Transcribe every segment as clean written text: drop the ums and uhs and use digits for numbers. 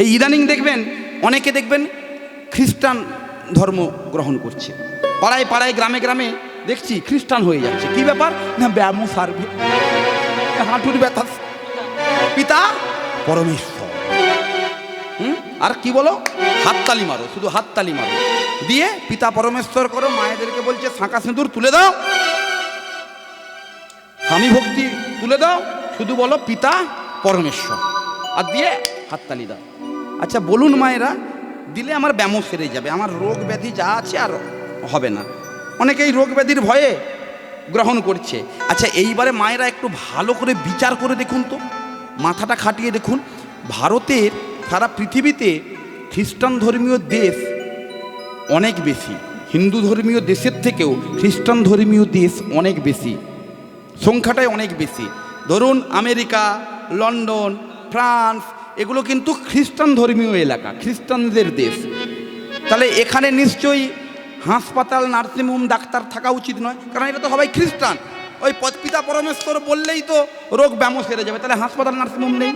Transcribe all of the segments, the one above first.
এই ইদানিং দেখবেন অনেকে দেখবেন খ্রিস্টান ধর্ম গ্রহণ করছে, পাড়ায় পাড়ায় গ্রামে গ্রামে দেখছি খ্রিস্টান হয়ে যাচ্ছে। কি ব্যাপার না, ব্যায়াম সারবে, হাঁটুর ব্যথা, পিতা পরমেশ্বর। আর কি বলো, হাততালি মারো, শুধু হাততালি মারো, দিয়ে পিতা পরমেশ্বর করো। মায়েদেরকে বলছে শাঁখা সিঁদুর তুলে দাও, স্বামী ভক্তি তুলে দাও, শুধু বলো পিতা পরমেশ্বর, আর দিয়ে হাততালি দাও। আচ্ছা বলুন মায়েরা, দিলে আমার ব্যায়াম সেরে যাবে, আমার রোগ ব্যাধি যা আছে আর হবে না। অনেকেই রোগ ব্যাধির ভয়ে গ্রহণ করছে। আচ্ছা এইবারে মায়েরা একটু ভালো করে বিচার করে দেখুন তো, মাথাটা খাটিয়ে দেখুন, ভারতের সারা পৃথিবীতে খ্রিস্টান ধর্মীয় দেশ অনেক বেশি, হিন্দু ধর্মীয় দেশের থেকেও খ্রিস্টান ধর্মীয় দেশ অনেক বেশি, সংখ্যাটাই অনেক বেশি। ধরুন আমেরিকা, লন্ডন, ফ্রান্স, এগুলো কিন্তু খ্রিস্টান ধর্মীয় এলাকা, খ্রিস্টানদের দেশ। তাহলে এখানে নিশ্চয়ই হাসপাতাল, নার্সিংহোম, ডাক্তার থাকা উচিত নয়, কারণ এটা তো সবাই খ্রিস্টান। ওই পিতা পরমেশ্বর বললেই তো রোগ ব্যায়াম সেরে যাবে, তাহলে হাসপাতাল নার্সিংহোম নেই,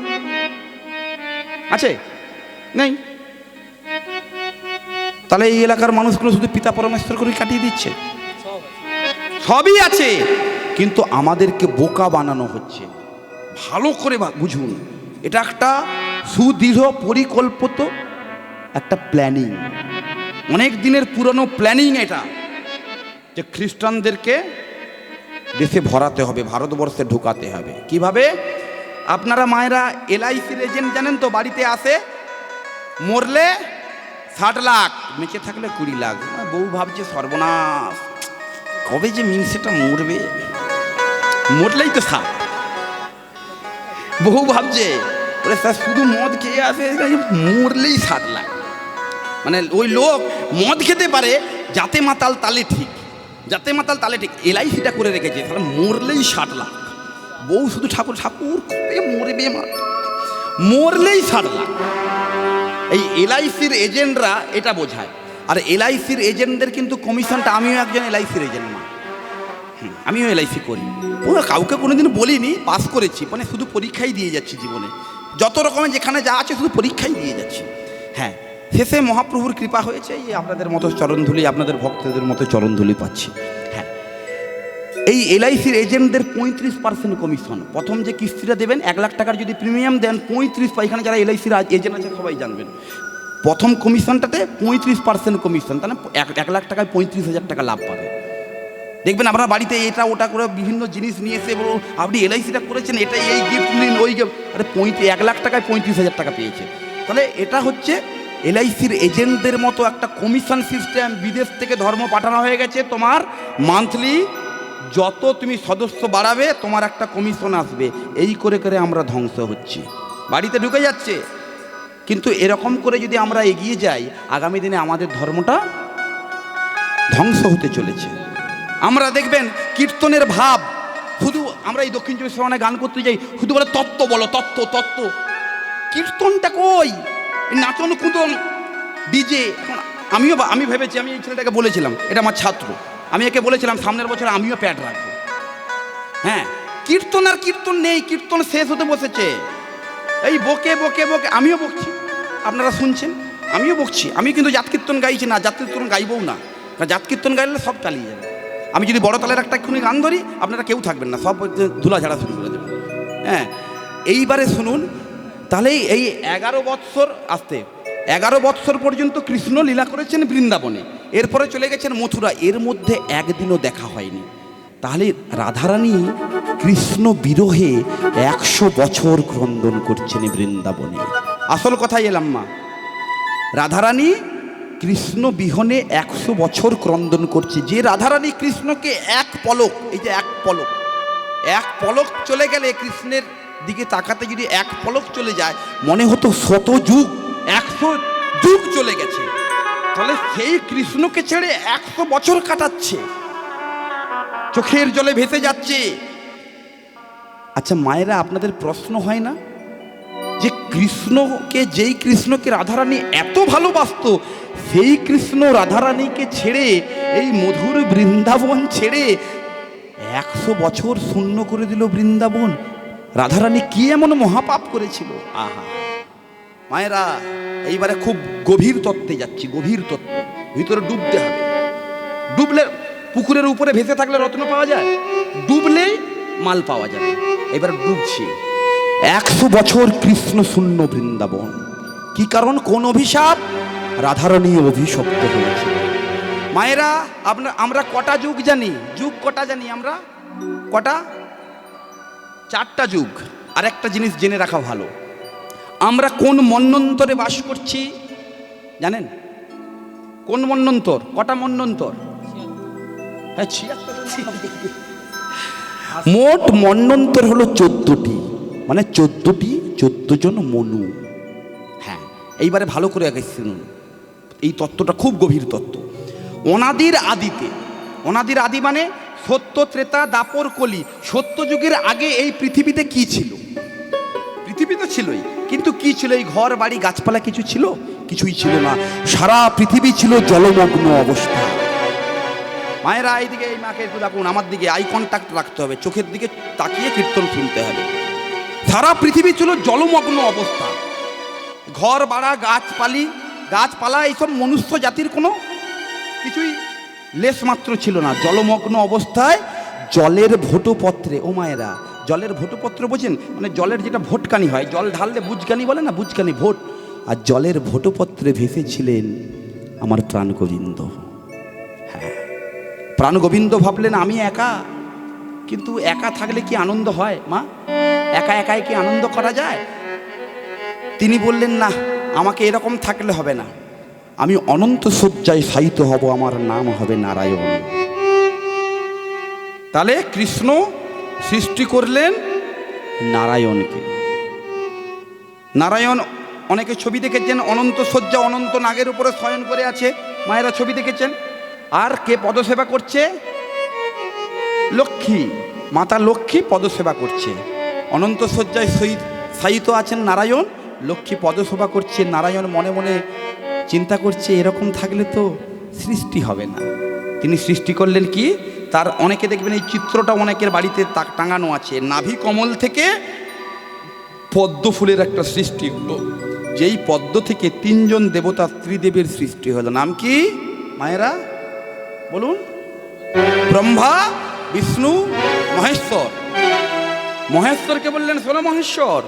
আছে? নেই। তাহলে এই এলাকার মানুষগুলো শুধু পিতা পরমেশ্বর করে কাটিয়ে দিচ্ছে। সবই আছে, কিন্তু আমাদেরকে বোকা বানানো হচ্ছে। ভালো করে বুঝুন, এটা একটা সুদৃঢ় পরিকল্পিত একটা প্ল্যানিং, অনেক দিনের পুরনো প্ল্যানিং এটা, যে খ্রিস্টানদেরকে দেশে ভরাতে হবে, ভারতবর্ষে ঢুকাতে হবে। কিভাবে? আপনারা মায়েরা LICর এজেন্ট জানেন তো, বাড়িতে আসে, মরলে 60 লাখ, বেঁচে থাকলে 20 লাখ। বউ ভাবছে সর্বনাশ, কবে যে মিনসেটা মরবে, মরলেই তো 60। বউ ভাবছে ওরে স্যার শুধু মদ খেয়ে আসে, মরলেই 60 লাখ। মানে ওই লোক মদ খেতে পারে, যাতে মাতাল তালে ঠিক, যাতে মাতাল তালে ঠিক, LICটা করে রেখেছে, তাহলে মরলেই 60 লাখ। বউ শুধু ঠাকুর ঠাকুর কবে মরবে, মরলেই 60 লাখ। এই LICর এজেন্টরা এটা বোঝায়। আর LICর এজেন্টদের কিন্তু কমিশনটা, আমিও একজন LICর এজেন্ট, মা, আমিও LIC করি, কাউকে কোনোদিন বলিনি, পাস করেছি, মানে শুধু পরীক্ষাই দিয়ে যাচ্ছি জীবনে, যত রকমের যেখানে যা আছে শুধু পরীক্ষাই দিয়ে যাচ্ছি। হ্যাঁ, শেষে মহাপ্রভুর কৃপা হয়েছে, এই আপনাদের মতো চরণধুলি, আপনাদের ভক্তদের মতো চরণধুলি পাচ্ছি। হ্যাঁ, এই LICর এজেন্টদের 35% কমিশন। প্রথম যে কিস্তিটা দেবেন 1 লাখ টাকার যদি প্রিমিয়াম দেন 35, এখানে যারা LICর এজেন্ট আছে সবাই জানবেন, প্রথম কমিশনটাতে 35% কমিশন, তাহলে 1 লাখ টাকায় 35,000 টাকা লাভ পাবে। দেখবেন আপনার বাড়িতে এটা ওটা করে বিভিন্ন জিনিস নিয়ে এসে বলুন আপনি LICটা করেছেন, এটা এই গিফট নিন, ওই গিফট, আরে 1 লাখ টাকায় 35,000 টাকা পেয়েছে। তাহলে এটা হচ্ছে LICর এজেন্টদের মতো একটা কমিশন সিস্টেম। বিদেশ থেকে ধর্ম পাঠানো হয়ে গেছে, তোমার মান্থলি যত তুমি সদস্য বাড়াবে তোমার একটা কমিশন আসবে। এই করে করে আমরা ধ্বংস হচ্ছি, বাড়িতে ঢুকে যাচ্ছে। কিন্তু এরকম করে যদি আমরা এগিয়ে যাই, আগামী দিনে আমাদের ধর্মটা ধ্বংস হতে চলেছে। আমরা দেখবেন কীর্তনের ভাব, শুধু আমরা এই দক্ষিণ চব্বিশ পরগনায় গান করতে যাই, শুধু বলে তত্ত্ব বলো, তত্ত্ব তত্ত্ব। কীর্তনটা কই? নাচন কুদন ডিজে। এখন আমি ভেবেছি, আমি এই ছেলেটাকে বলেছিলাম, এটা আমার ছাত্র, আমি একে বলেছিলাম সামনের বছর আমিও প্যাড রাখবো। হ্যাঁ, কীর্তন আর কীর্তন নেই, কীর্তন শেষ হতে বসেছে। এই বকে বকে বকে, আমিও বকছি, আপনারা শুনছেন, আমিও বকছি। আমি কিন্তু জাত কীর্তন গাইছি না, জাত কীর্তন গাইবও না, কারণ জাত কীর্তন গাইলে সব চালিয়ে যাবে। আমি যদি বড় তালের একটা এক্ষুনি গান ধরি, আপনারা কেউ থাকবেন না, সব ধুলা ঝাড়া শুরু করে দেবেন। হ্যাঁ, এইবারে শুনুন, তাহলে এই 11 বৎসর আসতে 11 বৎসর পর্যন্ত কৃষ্ণ লীলা করেছেন বৃন্দাবনে, এরপরে চলে গেছেন মথুরা, এর মধ্যে একদিনও দেখা হয়নি। তাহলে রাধারানী কৃষ্ণ বিরহে 100 বছর ক্রন্দন করছেন বৃন্দাবনে। আসল কথাই এলাম মা, রাধারানী কৃষ্ণ বিহনে 100 বছর ক্রন্দন করছে। যে রাধারানী কৃষ্ণকে এক পলক, এই যে এক পলক চলে গেলে, কৃষ্ণের দিকে তাকাতে যদি এক পলক চলে যায়, মনে হতো 100 যুগ, 100 যুগ চলে গেছে। তাহলে সেই কৃষ্ণকে ছেড়ে 100 বছর কাটাচ্ছে, চোখের জলে ভেসে যাচ্ছে। আচ্ছা মায়েরা, আপনাদের প্রশ্ন হয় না যে যেই কৃষ্ণকে রাধারানী এত ভালোবাসতো, সেই কৃষ্ণ রাধারানীকে ছেড়ে, এই মধুর বৃন্দাবন ছেড়ে 100 বছর শূন্য করে দিল বৃন্দাবন। রাধারানী কি এমন মহাপাপ করেছিল? আহা মায়েরা এইবারে খুব গভীর তত্ত্বে যাচ্ছি, গভীর তত্ত্ব, ভিতরে ডুবতে হবে। ডুবলে পুকুরের উপরে ভেসে থাকলে রত্ন পাওয়া যায়, ডুবলেই মাল পাওয়া যাবে। এবার ডুবছি। 100 বছর কৃষ্ণ শূন্য বৃন্দাবন। কি কারণ? কোন অভিশাপ? রাধারানী অভিশপ্ত হয়েছে। মায়েরা আমরা কটা যুগ জানি? যুগ কটা জানি আমরা? কটা? 4টা যুগ। আর একটা জিনিস জেনে রাখা ভালো, আমরা কোন মন্বন্তরে বাস করছি জানেন? কোন মন্বন্তর? কটা মন্বন্তর? হ্যাঁ, 76। মোট মন্বন্তর হলো 14টি, মানে 14 জন মনু। হ্যাঁ, এইবারে ভালো করে আগে শুনুন, এই তত্ত্বটা খুব গভীর তত্ত্ব। অনাদির আদিতে, অনাদির আদি মানে সত্য, ত্রেতা, দাপর, কলি। সত্য যুগের আগে এই পৃথিবীতে কি ছিল? পৃথিবী তো ছিলই, কিন্তু কি ছিল? এই ঘর বাড়ি গাছপালা কিছু ছিল? কিছুই ছিল না। সারা পৃথিবী ছিল জলমগ্ন অবস্থা। মায়েরা এইদিকে, এই মাকে একটু রাখুন, আমার দিকে আই কন্ট্যাক্ট রাখতে হবে, চোখের দিকে তাকিয়ে কীর্তন শুনতে হবে। সারা পৃথিবী ছিল জলমগ্ন অবস্থা। ঘর বাড়া, গাছপালা এইসব মনুষ্য জাতির কোনো কিছুই লেশ মাত্র ছিল না। জলমগ্ন অবস্থায় জলের ভোটপত্রে, ও মায়েরা, জলের ভোটপত্র বোঝেন? মানে জলের যেটা ভোটকানি হয়, জল ঢাললে বুজকানি বলে না, বুজকানি ভোট। আর জলের ভোটপত্রে ভেসেছিলেন আমার প্রাণ গোবিন্দ। হ্যাঁ, প্রাণ গোবিন্দ ভাবলেন আমি একা, কিন্তু একা থাকলে কি আনন্দ হয় মা? একা একাই কি আনন্দ করা যায়? তিনি বললেন না, আমাকে এরকম থাকলে হবে না, আমি অনন্ত শয্যায় শায়িত হব, আমার নাম হবে নারায়ণ। তাহলে কৃষ্ণ সৃষ্টি করলেন নারায়ণকে। নারায়ণ অনেকে ছবি দেখেছেন, অনন্ত শয্যা, অনন্ত নাগের উপরে শয়ন করে আছে, মায়েরা ছবি দেখেছেন। আর কে পদসেবা করছে? লক্ষ্মী, মাতা লক্ষ্মী পদসেবা করছে। অনন্ত শয্যায় শায়িত আছেন নারায়ণ, লক্ষ্মী পদসেবা করছে। নারায়ণ মনে মনে চিন্তা করছে, এরকম থাকলে তো সৃষ্টি হবে না। তিনি সৃষ্টি করলেন কি? তার অনেকে দেখবেন এই চিত্রটা অনেকের বাড়িতে টাঙানো আছে। নাভি কমল থেকে পদ্ম ফুলের একটা সৃষ্টি হলো, যেই পদ্ম থেকে 3 জন দেবতা ত্রিদেবের সৃষ্টি হলো। নাম কি মায়েরা বলুন? ব্রহ্মা, বিষ্ণু, মহেশ্বর। মহেশ্বরকে বললেন, শোনো মহেশ্বর।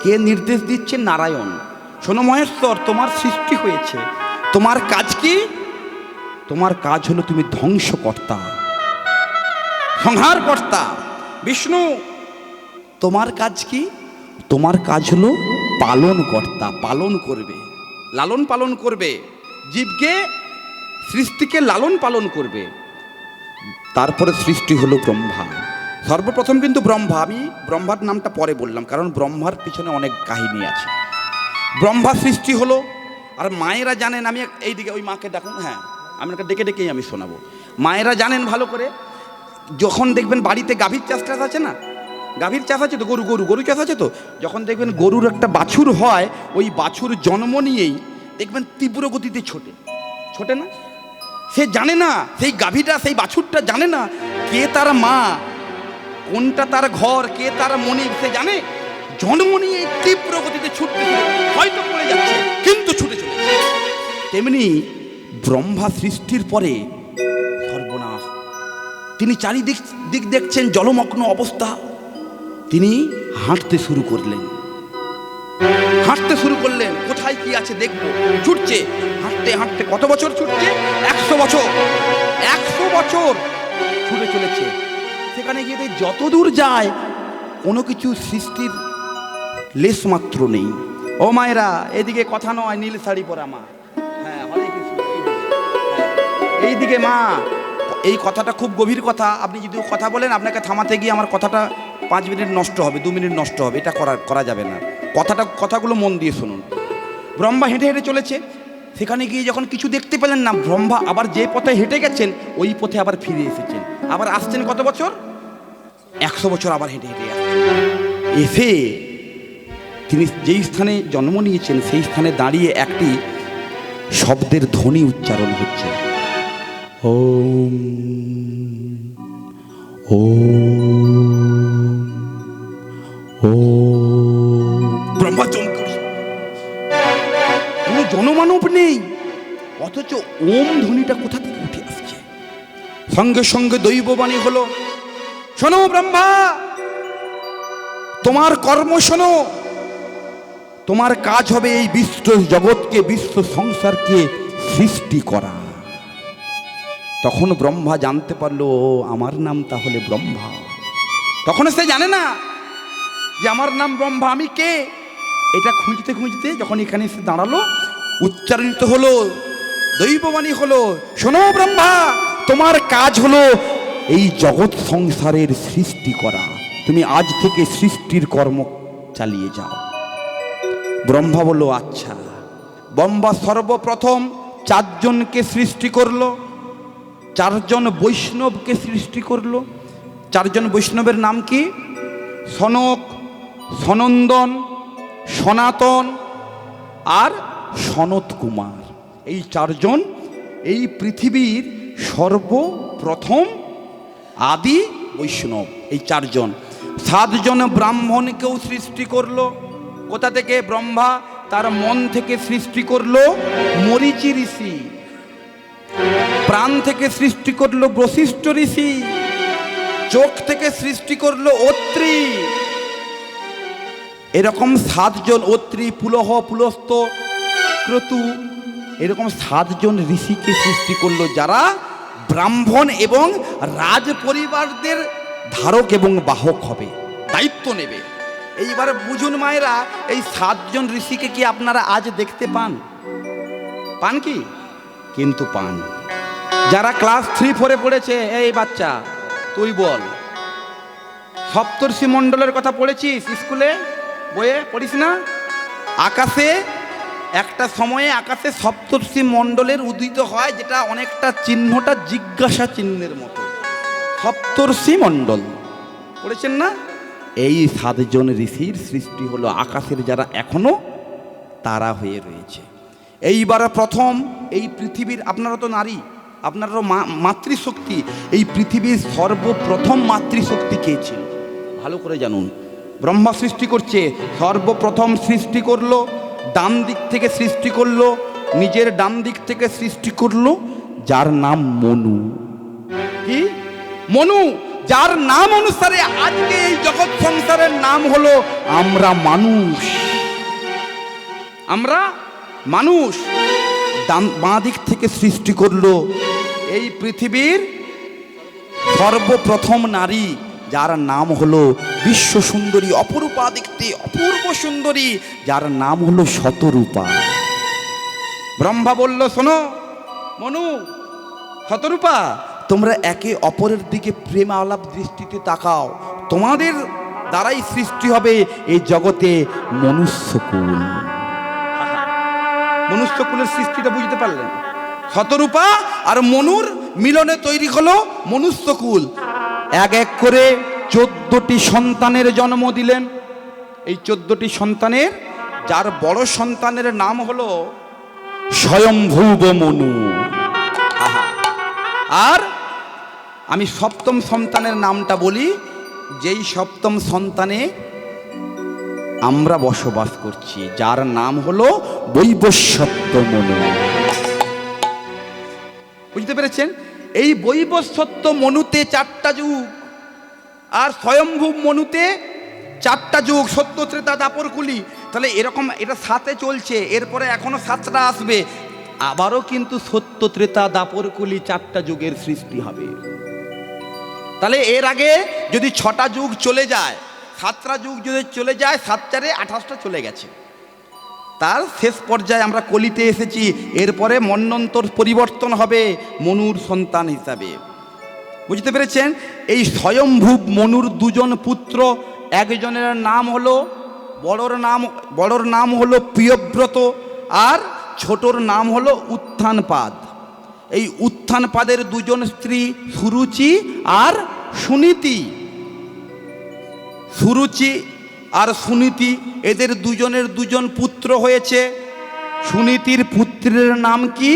কে নির্দেশ দিচ্ছে? নারায়ণ। শোনো মহেশ্বর, তোমার সৃষ্টি হয়েছে, তোমার কাজ কি? তোমার কাজ হলো তুমি ধ্বংসকর্তা, সংহারকর্তা। বিষ্ণু, তোমার কাজ কি? তোমার কাজ হলো পালনকর্তা, পালন করবে, লালন পালন করবে, জীবকে, সৃষ্টিকে লালন পালন করবে। তারপরে সৃষ্টি হলো ব্রহ্মা। সর্বপ্রথম কিন্তু ব্রহ্মা, আমি ব্রহ্মার নামটা পরে বললাম, কারণ ব্রহ্মার পিছনে অনেক কাহিনী আছে। ব্রহ্মা সৃষ্টি হলো। আর মায়েরা জানেন, আমি এইদিকে ওই মাকে ডাকুন, হ্যাঁ, আমি ডেকে ডেকেই আমি শোনাবো। মায়েরা জানেন ভালো করে, যখন দেখবেন বাড়িতে গাভীর চাষ আছে না, গাভীর চাষ আছে তো, গরু চাষ আছে তো, যখন দেখবেন গরুর একটা বাছুর হয়, ওই বাছুর জন্ম নিয়েই দেখবেন তীব্র গতিতে ছোটে না? সে জানে না, সেই গাভীটা, সেই বাছুরটা জানে না কে তার মা, কোনটা তার ঘর, কে তার মনিব, সে জানে। জন্ম নিয়ে তীব্র গতিতে ছুটতে, হয়তো পড়ে যাচ্ছে কিন্তু ছুটে চলেছে। তেমনি ব্রহ্মা সৃষ্টির পরে সর্বনাশ, তিনি চারিদিক দেখছেন জলমগ্ন অবস্থা। তিনি হাঁটতে শুরু করলেন, কোথায় কি আছে দেখবো, ছুটছে, হাঁটতে হাঁটতে কত বছর ছুটছে? 100 বছর। 100 বছর ছুটে চলেছে। সেখানে গিয়ে যত দূর যায় কোনো কিছু সৃষ্টির লেশ মাত্র নেই। ও মায়েরা, এদিকে কথা নয়, নীল শাড়ি পরা মা, হ্যাঁ, হরে কৃষ্ণ, এইদিকে মা। এই কথাটা খুব গভীর কথা। আপনি যদি কথা বলেন, আপনাকে থামাতে গিয়ে আমার কথাটা 5 মিনিট নষ্ট হবে, 2 মিনিট নষ্ট হবে, এটা করা যাবে না। কথাগুলো মন দিয়ে শুনুন। ব্রহ্মা হেঁটে হেঁটে চলেছে। সেখানে গিয়ে যখন কিছু দেখতে পেলেন না, ব্রহ্মা আবার যে পথে হেঁটে গেছেন ওই পথে আবার ফিরে এসেছেন। আবার আসছেন কত বছর? 100 বছর আবার হেঁটে হেঁটে এসে তিনি যেই স্থানে জন্ম নিয়েছেন সেই স্থানে দাঁড়িয়ে একটি শব্দের ধ্বনি উচ্চারণ হচ্ছে, ওম ওম ওম। ব্রহ্মা চমকে জনমানব নেই, অথচ ওম ধ্বনিটা কোথা থেকে উঠে আসছে। সঙ্গে সঙ্গে দৈববাণী হলো, শোনো ব্রহ্মা, তোমার কর্ম শোনো, তোমার কাজ হবে এই বিশ্ব জগৎকে, বিশ্ব সংসারকে সৃষ্টি করা। তখন ব্রহ্মা জানতে পারলো আমার নাম তাহলে ব্রহ্মা। তখন সে জানে না যে আমার নাম ব্রহ্মা, আমি কে। এটা খুঁজতে খুঁজতে যখন এখানে এসে দাঁড়ালো, উচ্চারিত হলো, দৈববাণী হলো, শোনো ব্রহ্মা, তোমার কাজ হলো এই জগৎ সংসারের সৃষ্টি করা, তুমি আজ থেকে সৃষ্টির কর্ম চালিয়ে যাও। ব্রহ্মা বলল আচ্ছা। ব্রহ্মা সর্বপ্রথম 4 জনকে সৃষ্টি করলো, 4 জন বৈষ্ণবকে সৃষ্টি করলো। 4 জন বৈষ্ণবের নাম কি? সনক, সনন্দন, সনাতন আর সনত কুমার। এই 4 জন এই পৃথিবীর সর্বপ্রথম আদি বৈষ্ণব, এই 4 জন। 7 জন ব্রাহ্মণকেও সৃষ্টি করলো। কোথা থেকে? ব্রহ্মা তার মন থেকে সৃষ্টি করলো মরীচি ঋষি, প্রাণ থেকে সৃষ্টি করলো বশিষ্ঠ ঋষি, চোখ থেকে সৃষ্টি করলো অত্রি। এরকম 7 জন, অত্রি, পুলহ, পুলস্ত, ক্রতু, এরকম 7 জন ঋষিকে সৃষ্টি করলো, যারা ব্রাহ্মণ এবং রাজ পরিবারদের ধারক এবং বাহক হবে, দায়িত্ব নেবে। এইবার বুঝুন মায়েরা, এই 7 জন ঋষিকে কি আপনারা আজ দেখতে পান? পান কি? কিন্তু পান। যারা ক্লাস 3-4 পড়েছে, এই বাচ্চা তুই বল, সপ্তর্ষি মণ্ডলের কথা পড়েছিস স্কুলে, বইয়ে পড়িস না? আকাশে একটা সময়ে আকাশে সপ্তর্ষি মণ্ডলের উদিত হয়, যেটা অনেকটা চিহ্নটা জিজ্ঞাসা চিহ্নের মতো। সপ্তর্ষি মণ্ডল পড়েছেন না? এই 7 জন ঋষির সৃষ্টি হলো আকাশের, যারা এখনো তারা হয়ে রয়েছে। এইবার প্রথম এই পৃথিবীর, আপনারা তো নারী, আপনারও মাতৃশক্তি, এই পৃথিবীর সর্বপ্রথম মাতৃশক্তি কে ছিল ভালো করে জানুন। ব্রহ্মা সৃষ্টি করছে, সর্বপ্রথম সৃষ্টি করলো, ডান দিক থেকে সৃষ্টি করলো, নিজের ডান দিক থেকে সৃষ্টি করলো, যার নাম মনু। কি? মনু, যার নাম অনুসারে আজকে এই জগৎ সংসারের নাম হলো আমরা মানুষ। আমরা মানুষ। বাঁ দিক থেকে সৃষ্টি করলো এই পৃথিবীর সর্বপ্রথম নারী, যার নাম হলো বিশ্ব সুন্দরী, অপরূপা দেখতে, অপূর্ব সুন্দরী, যার নাম হলো শতরূপা। ব্রহ্মা বলল, শোনো মনু, শতরূপা, তোমরা একে অপরের দিকে প্রেম আলাপ দৃষ্টিতে তাকাও, তোমাদের দ্বারাই সৃষ্টি হবে এই জগতে মনুষ্যকুল। মনুষ্যকুলের সৃষ্টিটা বুঝতে পারলেন? শতরূপা আর মনুর মিলনে তৈরি হলো মনুষ্যকুল। এক এক করে 14টি সন্তানের জন্ম দিলেন। এই 14টি সন্তানের, যার বড় সন্তানের নাম হলো স্বয়ম্ভুব মনু। আর আমি 7ম সন্তানের নামটা বলি, যেই 7ম সন্তানে আমরা বসবাস করছি, যার নাম হলো বৈবস্বত্য মনু। বুঝতে পেরেছেন? এই বৈবস্বত্য মনুতে 4টা যুগ, আর স্বয়ম্ভূব মনুতে 4টা যুগ, সত্য, ত্রেতা, দাপর, কলি। তাহলে এরকম এটা 7-এ চলছে, এরপরে এখনো 7টা আসবে, আবারও কিন্তু সত্য, ত্রেতা, দাপর, কলি 4টা যুগের সৃষ্টি হবে। তাহলে এর আগে যদি 6টা যুগ চলে যায়, 7টা যুগ যদি চলে যায়, 7-4-এ 28টা চলে গেছে। তার শেষ পর্যায়ে আমরা কলিতে এসেছি। এরপরে মন্বন্তর পরিবর্তন হবে মনুর সন্তান হিসাবে। বুঝতে পেরেছেন? এই স্বয়ম্ভূব মনুর 2 জন পুত্র, একজনের নাম হলো, বড়র নাম হলো প্রিয়ব্রত, আর ছোটর নাম হলো উত্থানপাদ। এই উত্থানপাদের 2 জন স্ত্রী সুরুচি আর সুনীতি। সুরুচি আর সুনীতি, এদের 2 জনের 2 জন পুত্র হয়েছে। সুনীতির পুত্রের নাম কি?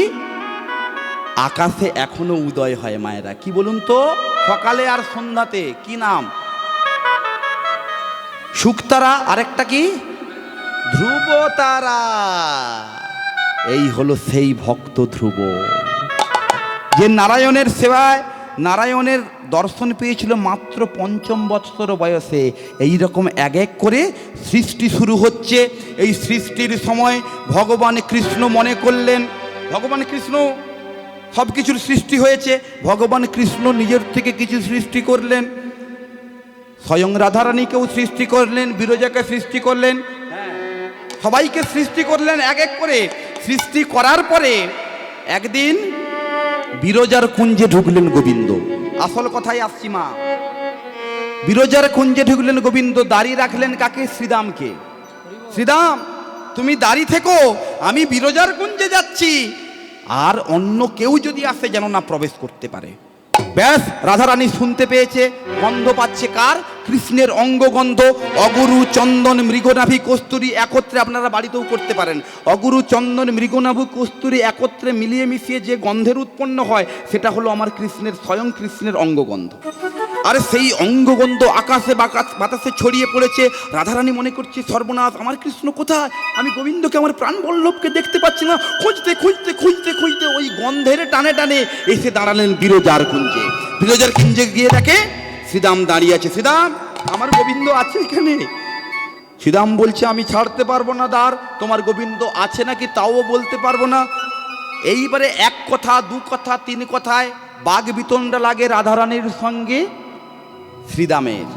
আকাশে এখনো উদয় হয় মায়েরা, কি বলুন তো, সকালে আর সন্ধ্যাতে, কি নাম? শুকতারা। আরেকটা কি? ধ্রুবতারা। এই হলো সেই ভক্ত ধ্রুব, যে নারায়ণের সেবায়, নারায়ণের দর্শন পেয়েছিল মাত্র ৫ম বৎসর বয়সে। এই রকম এক এক করে সৃষ্টি শুরু হচ্ছে। এই সৃষ্টির সময় ভগবান কৃষ্ণ মনে করলেন, ভগবান কৃষ্ণ সব কিছুর সৃষ্টি হয়েছে, ভগবান কৃষ্ণ নিজের থেকে কিছু সৃষ্টি করলেন, স্বয়ং রাধারানীকেও সৃষ্টি করলেন, বিরজাকে সৃষ্টি করলেন, সবাইকে সৃষ্টি করলেন এক এক করে। সৃষ্টি করার পরে একদিন বিরজার কুঞ্জে ঢুকলেন গোবিন্দ। আসল কথায় আসছি মা, বিরজার কুঞ্জে ঢুকলেন গোবিন্দ। দাঁড়িয়ে রাখলেন কাকে? শ্রীদামকে। শ্রীদাম, তুমি দাঁড়িয়ে থেকো, আমি বিরজার কুঞ্জে যাচ্ছি, আর অন্য কেউ যদি আসে যেন না প্রবেশ করতে পারে। ব্যাস, রাধারানী শুনতে পেয়েছে, গন্ধ পাচ্ছে কার? কৃষ্ণের অঙ্গগন্ধ। অগুরু, চন্দন, মৃগনাভি, কস্তুরী একত্রে, আপনারা বাড়িতেও করতে পারেন, অগুরু, চন্দন, মৃগনাভি, কস্তুরী একত্রে মিলিয়ে মিশিয়ে যে গন্ধের উৎপন্ন হয় সেটা হলো আমার কৃষ্ণের, স্বয়ং কৃষ্ণের অঙ্গগন্ধ। আর সেই অঙ্গগন্ধ আকাশে বাতাসে ছড়িয়ে পড়েছে। রাধারানী মনে করছে সর্বনাশ, আমার কৃষ্ণ কোথায়? আমি গোবিন্দকে, আমার প্রাণ বল্লভকে দেখতে পাচ্ছি না। খুঁজতে খুঁজতে খুঁজতে খুঁজতে ওই গন্ধের টানে টানে এসে দাঁড়ালেন বিরজার কুঞ্জে। বিরজার কুঞ্জে গিয়ে দেখে শ্রীদাম দাঁড়িয়ে আছে। শ্রীদাম, আমার গোবিন্দ আছে এখানে? শ্রীদাম বলছে, আমি ছাড়তে পারবো না দ্বার, তোমার গোবিন্দ আছে নাকি তাও বলতে পারবো না। এইবারে এক কথা, দু কথা, তিন কথায় বাঘ বিতণ্ডা লাগে রাধারানীর সঙ্গে শ্রীদামের।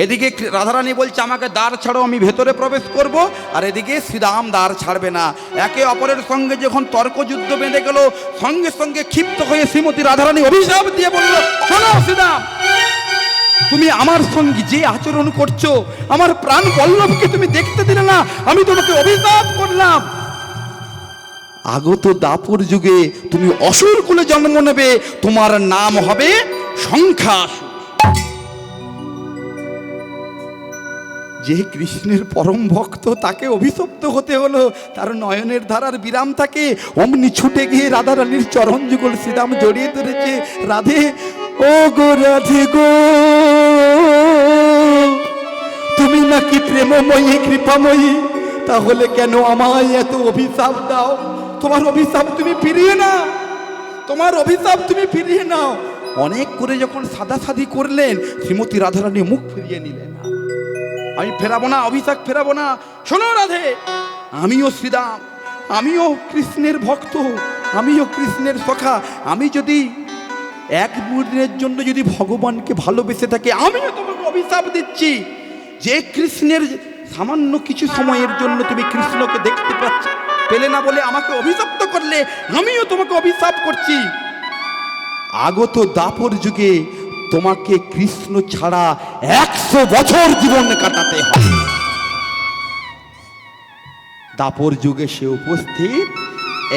এদিকে রাধারানী বলছে, আমাকে দ্বার ছাড়ো, আমি ভেতরে প্রবেশ করব, আর এদিকে শ্রীদাম দ্বার ছাড়বে না। একে অপরের সঙ্গে যখন তর্কযুদ্ধ বেঁধে গেল, সঙ্গে সঙ্গে ক্ষিপ্ত হয়ে শ্রীমতী রাধারানী অভিশাপ দিয়ে বলল, শোনো শ্রীদাম, তুমি আমার সঙ্গে যে আচরণ করছো, আমার প্রাণ বল্লভকে তুমি দেখতে দিলে না, আমি তোমাকে অভিশাপ করলাম। আগত দাপর যুগে তুমি অসুর কুলে জন্ম নেবে, তোমার নাম হবে সংখ্যাসুর। যে কৃষ্ণের পরম ভক্ত, তাকে অভিশপ্ত হতে হলো, তার নয়নের ধারার বিরাম থাকে। অমনি ছুটে গিয়ে রাধারানীর চরণ যুগল শ্রীরাম জড়িয়ে ধরেছে। রাধে, ও গো রাধে গো, তুমি নাকি প্রেমময়ী, কৃপাময়ী, তাহলে কেন আমায় এত অভিশাপ দাও? তোমার অভিশাপ তুমি ফিরিয়ে নাও, তোমার অভিশাপ তুমি ফিরিয়ে নাও। অনেক করে যখন সাদাসাদি করলেন, শ্রীমতী রাধারানী মুখ ফিরিয়ে নিলেন। আমি ফেরাবো না, অভিশাপ ফেরাবো না। শোনো রাধে, আমিও শ্রীদাম, আমিও কৃষ্ণের ভক্ত, আমিও কৃষ্ণের সখা। আমি যদি এক মুহূর্তের জন্য যদি ভগবানকে ভালোবেসে থাকি, আমিও তোমাকে অভিশাপ দিচ্ছি। যে কৃষ্ণের সামান্য কিছু সময়ের জন্য তুমি কৃষ্ণকে দেখতে পেলে না বলে আমাকে অভিশপ্ত করলে, আমিও তোমাকে অভিশাপ করছি। আগত দাপর যুগে তোমাকে কৃষ্ণ ছাড়া 100 বছর জীবন কাটাতে হবে। দাপর যুগে সে উপস্থিত,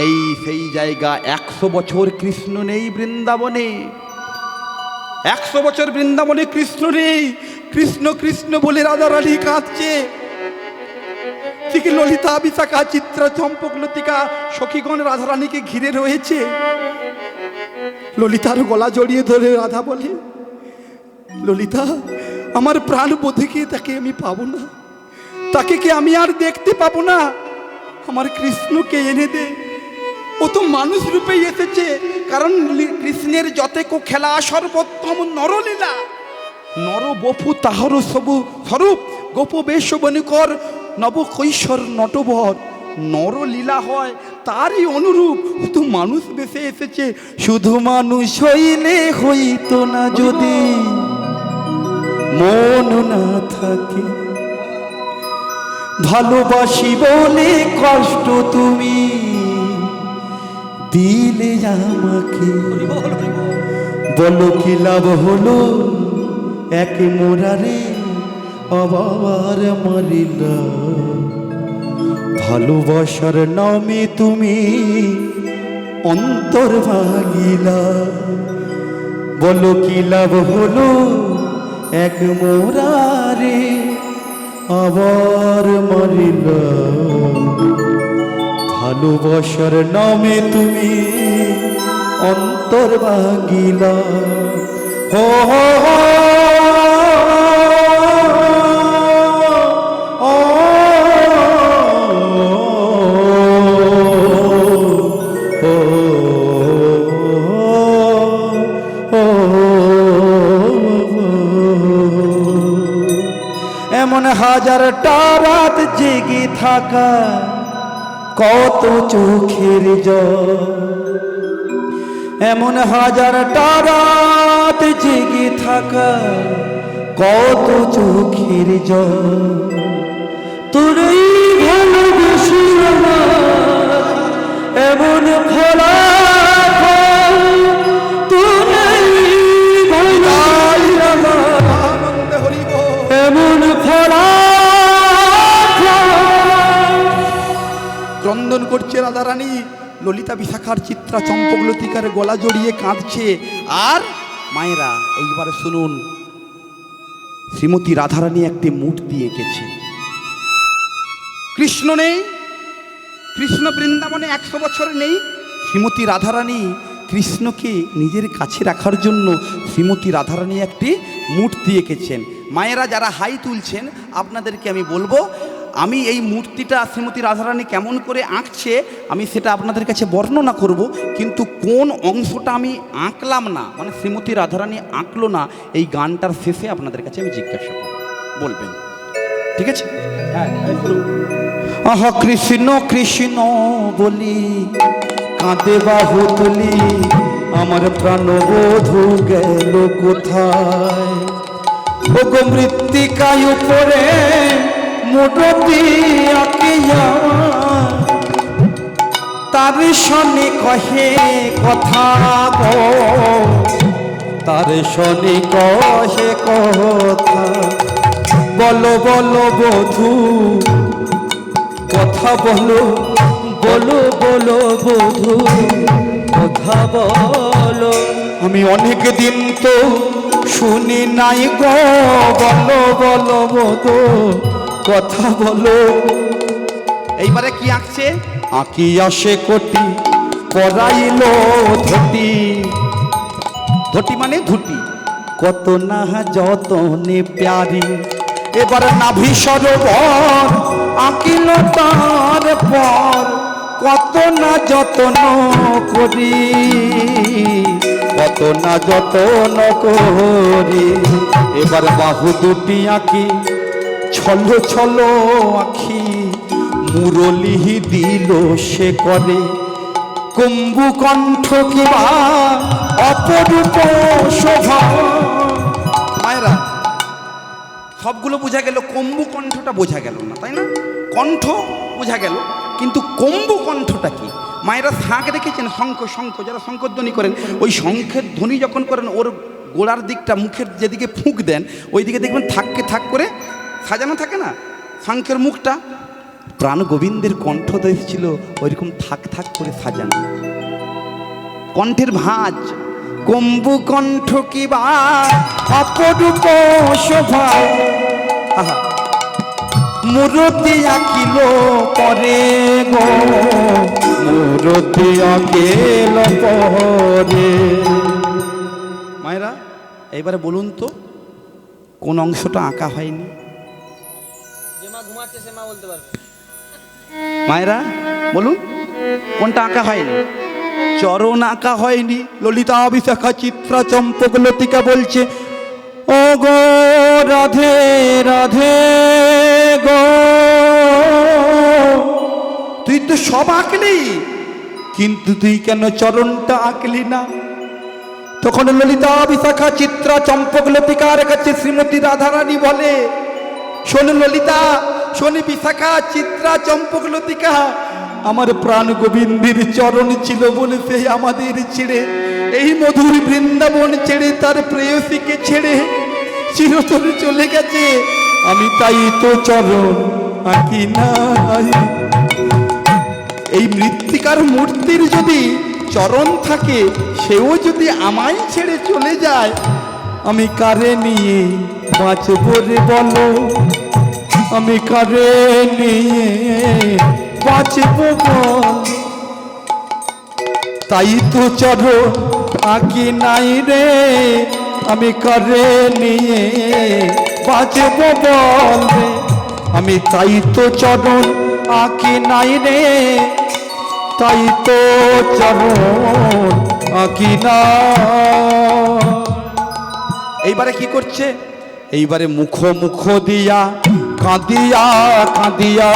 এই সেই জায়গা। 100 বছর কৃষ্ণ নেই বৃন্দাবনে, 100 বছর বৃন্দাবনে কৃষ্ণ নেই। কৃষ্ণ কৃষ্ণ বলে রাধারানী কাঁদছে। ঠিক ললিতা, বিশাখা, চিত্রা, চম্পক, লতিকা সখীগণ রাধারানীকে ঘিরে রয়েছে। ললিতার গলা জড়িয়ে ধরে রাধা বলে, ললিতা, আমার প্রাণ বোধকে তাকে আমি পাবো না, তাকে কি আমি আর দেখতে পাবো না। আমার কৃষ্ণকে এনে দে। ও তো মানুষ রূপেই এসেছে, কারণ কৃষ্ণের যতেকো খেলা সর্বোত্তম নরলীলা। নর বপু তাহার সবু স্বরূপ, গোপ বেশ বনিকর নব কৈশোর নটবর। নরলীলা হয় তারই অনুরূপ। ও তো মানুষ বেশে এসেছে। শুধু মানুষ হইলে হইতো না, যদি মন না থাকে। ভালোবাসি বলে কষ্ট তুমি দিলে আমাকে, বলো কি লাভ হলো এক মোরারে আবার মারিলা। ভালোবাসার নামে তুমি অন্তর ভাঙিলা, বলো কি লাভ হলো এক মোরারে আবার মারিলা। ভালোবাসার নামে তুমি অন্তর ভাঙিলা। হো হো হো হাজারটা রাত জেগে থাকা কত চোখের জল, এমন হাজারটা রাত জেগে থাকা কত চোখের জল, তোর এই ভালোবেসে আমার এমন ফলাফল, তোর এই ভালোবাসি আমার এমন ফলাফল। ক্রন্দন করছে রাধারানী, ললিতা বিশাখার চিত্রা চম্পকলতিকার গলা জড়িয়ে কাঁদছে। আর মায়েরা এইবারে শুনুন, শ্রীমতী রাধারানী একটি মূর্তি এঁকেছে। কৃষ্ণ নেই, কৃষ্ণ বৃন্দাবনে 100 বছর নেই। শ্রীমতী রাধারানী কৃষ্ণকে নিজের কাছে রাখার জন্য শ্রীমতী রাধারানী একটি মূর্তি এঁকেছেন। মায়েরা যারা হাই তুলছেন, আপনাদেরকে আমি বলবো, আমি এই মূর্তিটা শ্রীমতী রাধারানী কেমন করে আঁকছে আমি সেটা আপনাদের কাছে বর্ণনা করব, কিন্তু কোন অংশটা আমি আঁকলাম না, মানে শ্রীমতী রাধারানী আঁকলো না, এই গানটার শেষে আপনাদের কাছে আমি জিজ্ঞাসা করব, বলবেন, ঠিক আছে? হ্যাঁ, আহ কৃষ্ণ কৃষ্ণ বলি কাঁদে বাহু তুলি, আমার প্রাণবধূ গেল কোথায়, ও গো মৃত্তিকায় উপরে মোটতি আঁকে তার শনি কহে কথা গো, তার শনি কহে কথা, বলো বলো বধূ কথা বলো, বলো বলো বধূ কথা বলো, আমি অনেক দিন তো শুনি নাই গো, বলো বলো বধূ কথা বলো। এইবারে কি আঁকছে? আঁকি আসে কোটি পরাইল ধুতি, ধুতি মানে ধুতি, কত না যতনে প্যারি, এবার নাভি সরোবর আঁকিল তার পর, কত না যতন করি, কত না যতন করি, এবার বাহু দুটি আঁকি ছলো ছলো আঁখি, মুরলি দিল সে করে, কুম্ভু কণ্ঠ কিবা অপরূপ শোভা। মায়েরা সবগুলো বোঝা গেল, কম্বু কণ্ঠটা বোঝা গেল না, তাই না? কণ্ঠ বোঝা গেল, কিন্তু কম্বু কণ্ঠটা কি? মায়েরা শাঁখ দেখেছেন, শঙ্খ, শঙ্খ যারা শঙ্খধ্বনি করেন, ওই শঙ্খের ধ্বনি যখন করেন ওর গোড়ার দিকটা, মুখের যেদিকে ফুঁক দেন ওই দিকে দেখবেন থাককে থাক করে সাজানো থাকে না শঙ্খের মুখটা, প্রাণ গোবিন্দের কণ্ঠ ছিল ওইরকম থাক থাক করে সাজানো, কণ্ঠের ভাঁজ। কম্বু কণ্ঠ কিবা অপরূপ শোভা, মূরতি আঁকিল পরে গো, মূরতি আঁকিল পরে। মায়েরা এইবারে বলুন তো কোন অংশটা আঁকা হয়নি? মায়েরা বলুন কোনটা আঁকা হয়নি? চরণ আঁকা হয়নি। ললিতা বিশাখা চিত্রা চম্পক লতিকা বলছে, ও গো রাধে রাধে গো, তুই তো সব আঁকলি, কিন্তু তুই কেন চরণটা আঁকলি না? তখন ললিতা বিশাখা চিত্রা চম্পক লতিকার কাছে শ্রীমতী রাধারানী বলে, শোন ললিতা, শোন বিশাখা চিত্রা চম্পক লতিকা, আমার প্রাণ গোবিন্দের চরণ ছিল বলে সে আমাদের ছেড়ে, এই মধুর বৃন্দাবন ছেড়ে, তার প্রেয়সীকে ছেড়ে চিরতরে চলে গেছে। আমি তাই তো চরণ আঁকি নাই। এই মৃত্তিকার মূর্তির যদি চরণ থাকে, সেও যদি আমায় ছেড়ে চলে যায়, আমি কারে নিয়ে বাঁচব রে বলো, আমি কারে নিয়ে বাঁচব বল, তাই তো চরণ আঁকি নাই রে, আমি কারে নিয়ে বাঁচব বল রে, আমি তাই তো চরণ আঁকি নাই রে, তাই তো চরণ আঁকি না। এইবারে কি করছে? এইবারে মুখ মুখ দিয়া কাঁদিয়া কাঁদিয়া।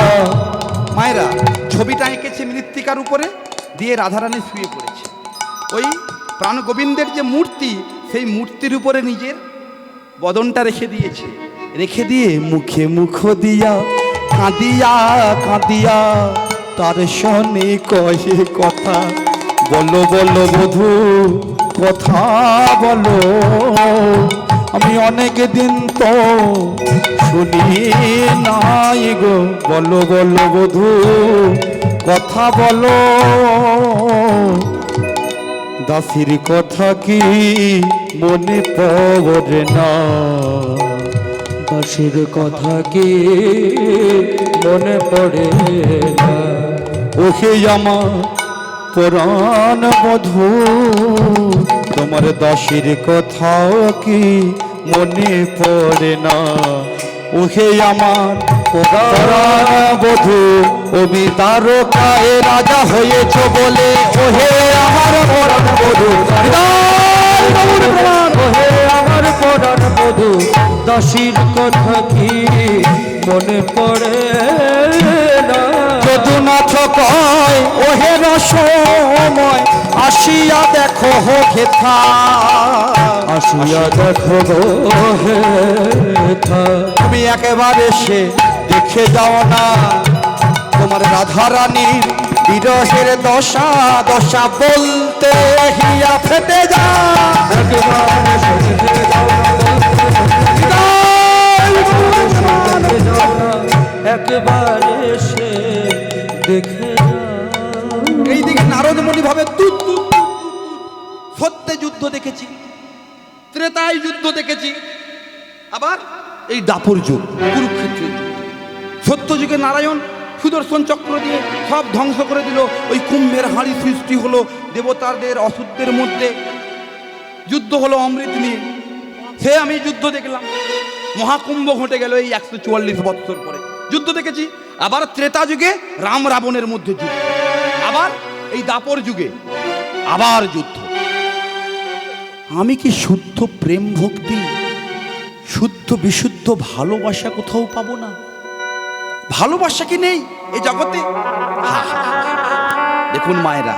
মায়েরা ছবিটা এঁকেছে মৃত্তিকার উপরে, দিয়ে রাধারানী শুয়ে পড়েছে। ওই প্রাণ গোবিন্দের যে মূর্তি, সেই মূর্তির উপরে নিজের বদনটা রেখে দিয়েছে। রেখে দিয়ে মুখে মুখ দিয়া কাঁদিয়া কাঁদিয়া তার শোনে কহে কথা, বলো বলো বধূ কথা বলো, আমি অনেক দিন তো শুনি নাই গো, বলো বলো বধূ কথা বলো, দাসির কথা কি মনে পড়ে না, দাসির কথা কি মনে পড়ে না, ওহে আমার পুরাণ বধূ তোমার দাসির কথাও কি মনে পড়ে না, ওহে আমার পুরাণ বধূ তুমি তারকায় রাজা হয়েছ বলে, ওহে আমার পুরাণ বধূ, ওহে আমার পুরাণ বধূ দাসির কথা কি মনে পড়ে না, যদুনাথ কয় ওহে রসময় আসিয়া দেখো হো খেথা, আসিয়া দেখো গো হেথা, তুমি একেবারে সে দেখে যাও না, তোমার রাধারানীর বিরহের দশা দশা বলতে হিয়া ফেটে যা, একেবারে সে দেখে যাও না, একেবারে সে দেখে। এইদিকে নারদমণি ভাবে তুত তুত সত্যে যুদ্ধ দেখেছি, ত্রেতায় যুদ্ধ দেখেছি, আবার এই দাপর যুগ কুরুক্ষেত্রের যুদ্ধ। সত্য যুগে নারায়ণ সুদর্শন চক্র দিয়ে সব ধ্বংস করে দিল, ওই কুম্ভের হাঁড়ি সৃষ্টি হলো দেবতাদের অসুরদের মধ্যে, যুদ্ধ হলো অমৃত নিয়ে, সে আমি যুদ্ধ দেখলাম। মহাকুম্ভ ঘটে গেল এই 144 বৎসর পরে, যুদ্ধ দেখেছি। আবার ত্রেতা যুগে রাম রাবণের মধ্যে যুদ্ধ, আবার এই দাপর যুগে আবার যুদ্ধ। আমি কি শুদ্ধ প্রেম ভক্তি, শুদ্ধ বিশুদ্ধ ভালোবাসা কোথাও পাবো না? ভালোবাসা কি নেই এই জগতে? দেখুন মায়েরা,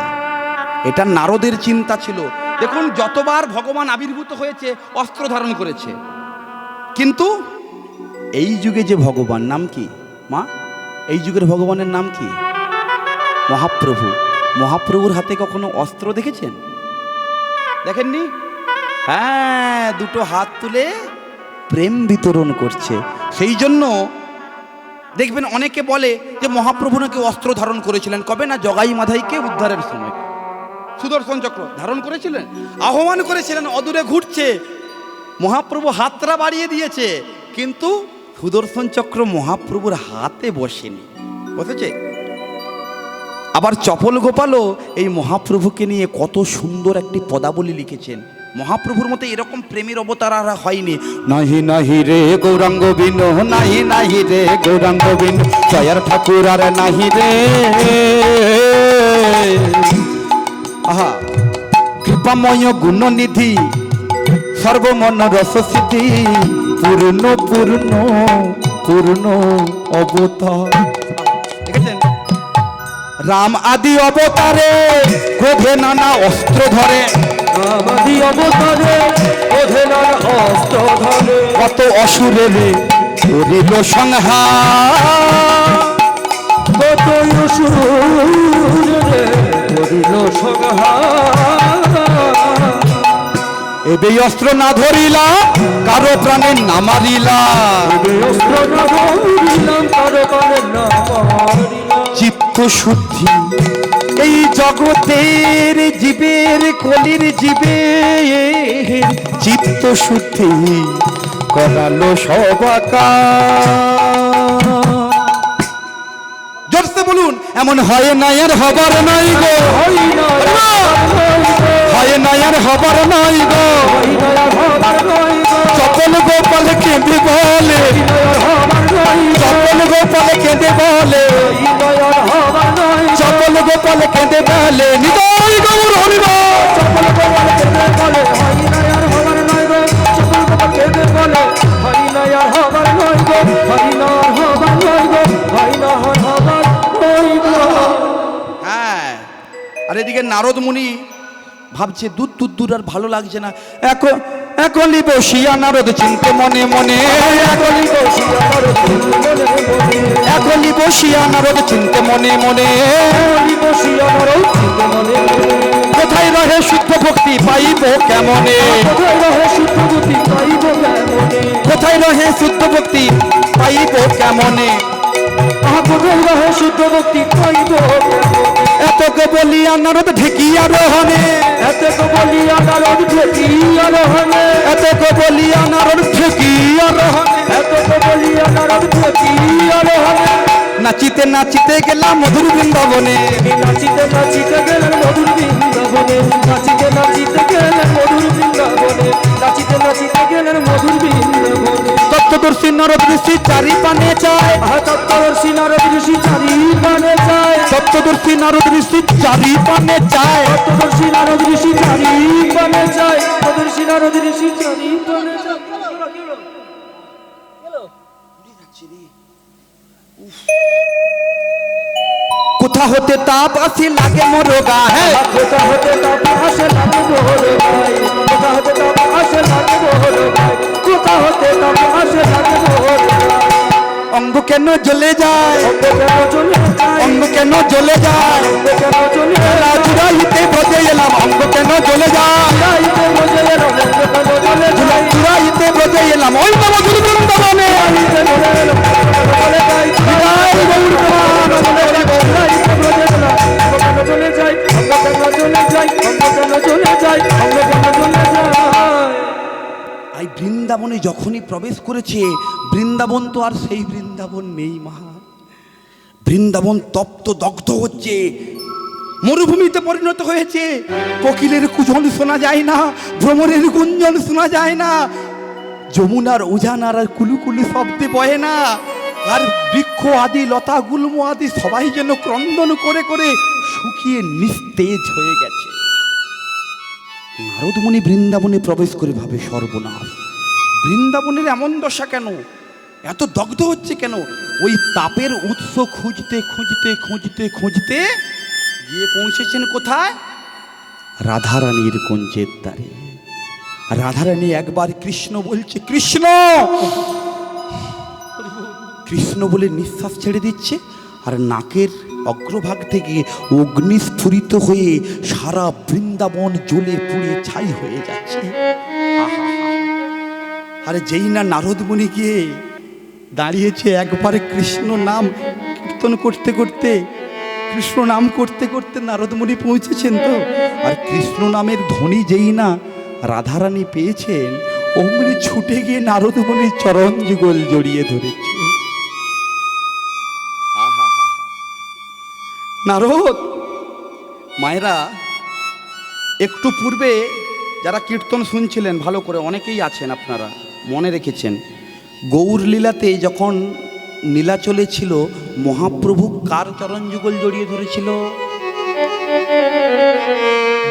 এটা নারদের চিন্তা ছিল। দেখুন যতবার ভগবান আবির্ভূত হয়েছে অস্ত্র ধারণ করেছে, কিন্তু এই যুগে যে ভগবান নাম কি মা? এই যুগের ভগবানের নাম কি? মহাপ্রভু। মহাপ্রভুর হাতে কখনো অস্ত্র দেখেছেন? দেখেননি? হ্যাঁ, দুটো হাত তুলে প্রেম বিতরণ করছে। সেই জন্য দেখবেন অনেকে বলে যে মহাপ্রভু নাকি অস্ত্র ধারণ করেছিলেন। কবে না? জগাই মাধাইকে উদ্ধারের সময় সুদর্শন চক্র ধারণ করেছিলেন, আহ্বান করেছিলেন, অদূরে ঘুরছে, মহাপ্রভু হাতটা বাড়িয়ে দিয়েছে, কিন্তু সুদর্শন চক্র মহাপ্রভুর হাতে বসেনি, বসেছে। আবার চপল গোপালও এই মহাপ্রভুকে নিয়ে কত সুন্দর একটি পদাবলী লিখেছেন। মহাপ্রভুর মতো এরকম প্রেমের অবতার আর হয়নি। নাহি নাহি রে গৌরাঙ্গ বিনো, নাহি নাহি রে গৌরাঙ্গ বিনো, জয়ার ঠাকুর আর নাহি রে। আহা, কৃপাময় গুণনিধি সর্বমন রস সিদ্ধি, পূর্ণ পূর্ণ পূর্ণ অবতার। দেখেছেন? রাম আদি অবতারে ক্রোধে নানা অস্ত্র ধরে, রাম আদি অবতারে ক্রোধে নানা অস্ত্র ধরে, কত অসুরের করিল সংহার, কত অসুরের করিল সংহার। এবে অস্ত্র না ধরিলা কারো প্রাণের না মারিলা, এবে অস্ত্র না ধরিলাম কারো প্রাণের না মারিলা। চিত্ত শুদ্ধি এই জগতের জীবের কলির জীবের, চিত্ত শুদ্ধি করালো সবাকার। জোরসে বলুন, এমন হয় না আর হবার নাই গো, হয় না আর হবার নাই গো, চপল গোপাল কেঁদে বলে, চপল গোপাল কেঁদে বলে, চপল গোপাল কেঁদে বলে, নিতাই গৌর হরিব, চপল গোপাল কেঁদে বলে, হয় না আর হবার নাই গো, চপল গোপাল কেঁদে বলে, হয় না আর হবার নাই গো, হয় না আর আর এদিকে নারদ মুনি ভাবছে দূর দূর দূর আর ভালো লাগছে না। এখন একলি বসিয়া নারদ চিন্তে মনে মনে, একলি বসিয়া নারদ চিন্তে মনে মনে, একলি বসিয়া নারদ চিন্তে মনে মনে, একলি বসিয়া নারদ চিন্তে মনে মনে, কোথায় রহে শুদ্ধ ভক্তি পাইব কেমনে, কোথায় রহে শুদ্ধ গতি পাইব কেমনে, কোথায় রহে শুদ্ধ ভক্তি পাইব কেমনে, কোথায় রহে শুদ্ধ ভক্তি পাইব কেমনে, এতকে বলিয়া নারদ ঢেকিয়া রহনে, এতকে বলিয়া নারদ ঢেকিয়া রহনে, এতকে বলিয়া নারদ ঢেকিয়া রহনে, এতকে বলিয়া নারদ ঢেকিয়া রহনে, নাচিতে নাচিতে গেলাম মধুর বৃন্দাবনে, নাচিতে নাচিতে গেলেন মধুর বৃন্দাবনে, নাচিতে নাচিতে গেলেন মধুর বৃন্দাবনে, নাচিতে নাচিতে গেলেন মধুর বৃন্দাবনে, তত্ত্বদর্শী নারদ ঋষি চারি পানে চায়, তত্ত্বদর্শী নারদ ঋষি চারি পানে চায়, তত্ত্বদর্শী নারদ ঋষি চারি পানে চায়, তত্ত্বদর্শী নারদ ঋষি চারি পানে চায়, তত্ত্বদর্শী নারদ ঋষি চারি পানে চায়। কোথা হতে তাপ আসি লাগে মোর গায়ে, কোথা হতে তাপ আসে লাগে মোর গায়ে, কোথা হতে তাপ আসে লাগে মোর গায়ে, কোথা হতে তাপ আসে লাগে মোর গায়ে, অঙ্গ কেন জ্বলে যায়, অঙ্গ কেন চলে যায়, অঙ্গ কেন জ্বলে যায়, অঙ্গ কেন চলে যায়, চূড়াইতে ব্রজে এলাম অঙ্গ কেন জ্বলে যায়, চুরাইতে বসে এলাম, অঙ্গ কেন চলে যায়, চূড়াইতে ব্রজে এলাম ওই নব মধুর বৃন্দাবনে, চুরাইতে বসে এলাম, চলে যায়, বিদায় গৌর প্রাণ। চলে যায়, অঙ্গ কেন চলে যায়, অঙ্গ কেন চলে যায়, অঙ্গ কেন চলে যায়। এই বৃন্দাবনে যখনই প্রবেশ করেছে, বৃন্দাবন তো আর সেই বৃন্দাবন নেই মা। বৃন্দাবন তপ্ত দগ্ধ হচ্ছে, মরুভূমিতে পরিণত হয়েছে। কোকিলের কুজন শোনা যায় না, ভ্রমরের গুঞ্জন শোনা যায় না, যমুনার উজানার আর কুলুকুলু শব্দে বহে না, আর বৃক্ষ আদি লতা গুল্ম আদি সবাই যেন ক্রন্দন করে করে শুকিয়ে নিস্তেজ হয়ে গেছে। নারদমুনি বৃন্দাবনে প্রবেশ করে ভাবে সর্বনাশ, বৃন্দাবনের এমন দশা কেন, এত দগ্ধ হচ্ছে কেন? ওই তাপের উৎস খুঁজতে খুঁজতে খুঁজতে খুঁজতে গিয়ে পৌঁছেছেন কোথায়? রাধারানীর কুঞ্জের দ্বারে। রাধারানী একবার কৃষ্ণ বলছে, কৃষ্ণ কৃষ্ণ বলে নিঃশ্বাস ছেড়ে দিচ্ছে, আর নাকের অগ্রভাগ থেকে অগ্নিস্ফুরিত হয়ে সারা বৃন্দাবন জ্বলে পুড়ে ছাই হয়ে যাচ্ছে। আরে যেই না নারদমুনি গিয়ে দাঁড়িয়েছে, একবারে কৃষ্ণ নাম কীর্তন করতে করতে, কৃষ্ণ নাম করতে করতে নারদমুনি পৌঁছেছেন তো। আর কৃষ্ণ নামের ধ্বনি যেই না রাধারানী পেয়েছেন, অমনি ছুটে গিয়ে নারদমুনির চরণ যুগল জড়িয়ে ধরেছে। নারদ মায়েরা, একটু পূর্বে যারা কীর্তন শুনছিলেন ভালো করে, অনেকেই আছেন আপনারা মনে রেখেছেন, গৌর লীলাতে যখন নীলাচলে ছিল, মহাপ্রভু কার চরণ যুগল জড়িয়ে ধরেছিল?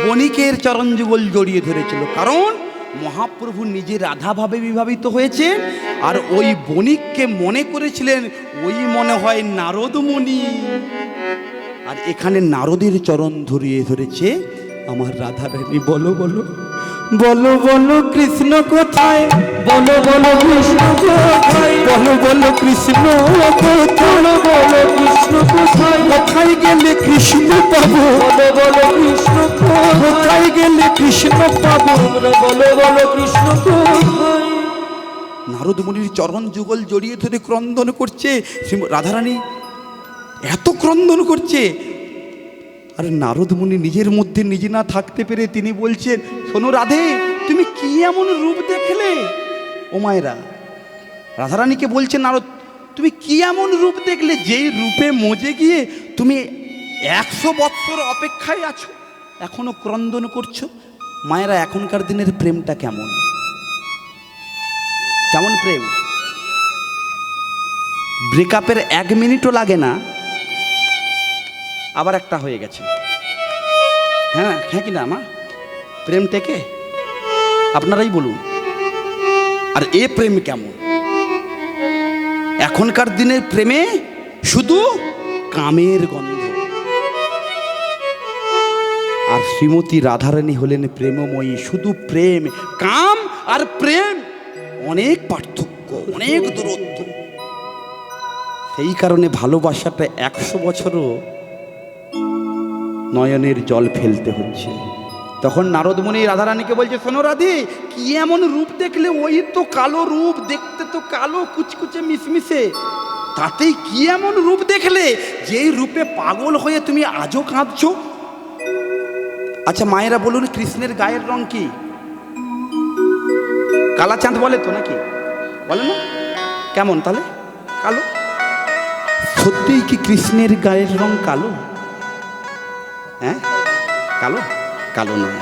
বণিকের চরণ যুগল জড়িয়ে ধরেছিল। কারণ মহাপ্রভু নিজে রাধাভাবে বিভাবিত হয়েছেন, আর ওই বণিককে মনে করেছিলেন ওই মনে হয় নারদমুনি। আর এখানে নারদের চরণ ধরিয়ে ধরেছে আমার রাধারানী। বলো বলো বলো বলো কৃষ্ণ কোথায়, বলো বলো কৃষ্ণ কোথায়, বলো বলো কৃষ্ণ কোথায়, বলো বলো কৃষ্ণ কোথায়, কোথায় গেলে কৃষ্ণ পাবো, বলো বলো কৃষ্ণ কোথায়, কোথায় গেলে কৃষ্ণ পাবো। তোমরা বলো বলো কৃষ্ণ কোথায়। নারদ মুনির চরণ যুগল জড়িয়ে ধরে ক্রন্দন করছে রাধারানী, এত ক্রন্দন করছে। আর নারদ মুনি নিজের মধ্যে নিজে না থাকতে পেরে তিনি বলছেন, শোনো রাধে, তুমি কি এমন রূপ দেখলে? ও মায়েরা, রাধারানীকে বলছে নারদ, তুমি কি এমন রূপ দেখলে যেই রূপে মজে গিয়ে তুমি 100 বৎসর অপেক্ষায় আছো, এখনো ক্রন্দন করছো? মায়েরা, এখনকার দিনের প্রেমটা কেমন কেমন প্রেম? ব্রেকআপের 1 মিনিটও লাগে না, আবার একটা হয়ে গেছে। হ্যাঁ হ্যাঁ কি না মা? প্রেম টেকে? আপনারাই বলুন। আর এ প্রেম কেমন? এখনকার দিনের প্রেমে শুধু কামের গন্ধ। আর শ্রীমতী রাধারানী হলেন প্রেমময়ী। শুধু প্রেম, কাম আর প্রেম অনেক পার্থক্য, অনেক দূরত্ব। সেই কারণে ভালোবাসাটা 100 বছরও নয়নের জল ফেলতে হচ্ছে। তখন নারদমণি রাধারানীকে বলছে, শোনো রাধে, কি এমন রূপ দেখলে? ওই তো কালো রূপ, দেখতে তো কালো, কুচকুচে মিশমিশে, তাতেই কি এমন রূপ দেখলে যেই রূপে পাগল হয়ে তুমি আজও কাঁদছো? আচ্ছা মায়েরা বলুন, কৃষ্ণের গায়ের রং কি? কালা চাঁদ বলে তো নাকি? বলে না? কেমন তাহলে? কালো। সত্যিই কি কৃষ্ণের গায়ের রং কালো? হ্যাঁ, কালো? কালো নয়।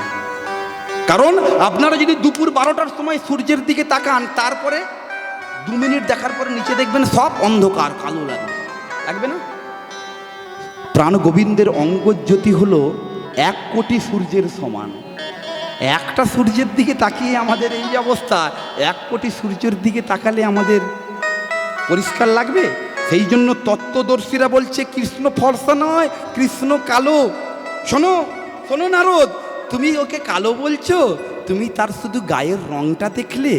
কারণ আপনারা যদি দুপুর 12টার সময় সূর্যের দিকে তাকান, তারপরে 2 মিনিট দেখার পরে নিচে দেখবেন সব অন্ধকার, কালো লাগবে, লাগবে না? প্রাণ গোবিন্দের অঙ্গজ্যোতি হলো 1 কোটি সূর্যের সমান। একটা সূর্যের দিকে তাকিয়ে আমাদের এই অবস্থা, 1 কোটি সূর্যের দিকে তাকালে আমাদের পরিষ্কার লাগবে? সেই জন্য তত্ত্বদর্শীরা বলছে কৃষ্ণ ফর্সা নয়, কৃষ্ণ কালো। শোনো শোনো নারদ, তুমি ওকে কালো বলছো, তুমি তার শুধু গায়ের রংটা দেখলে,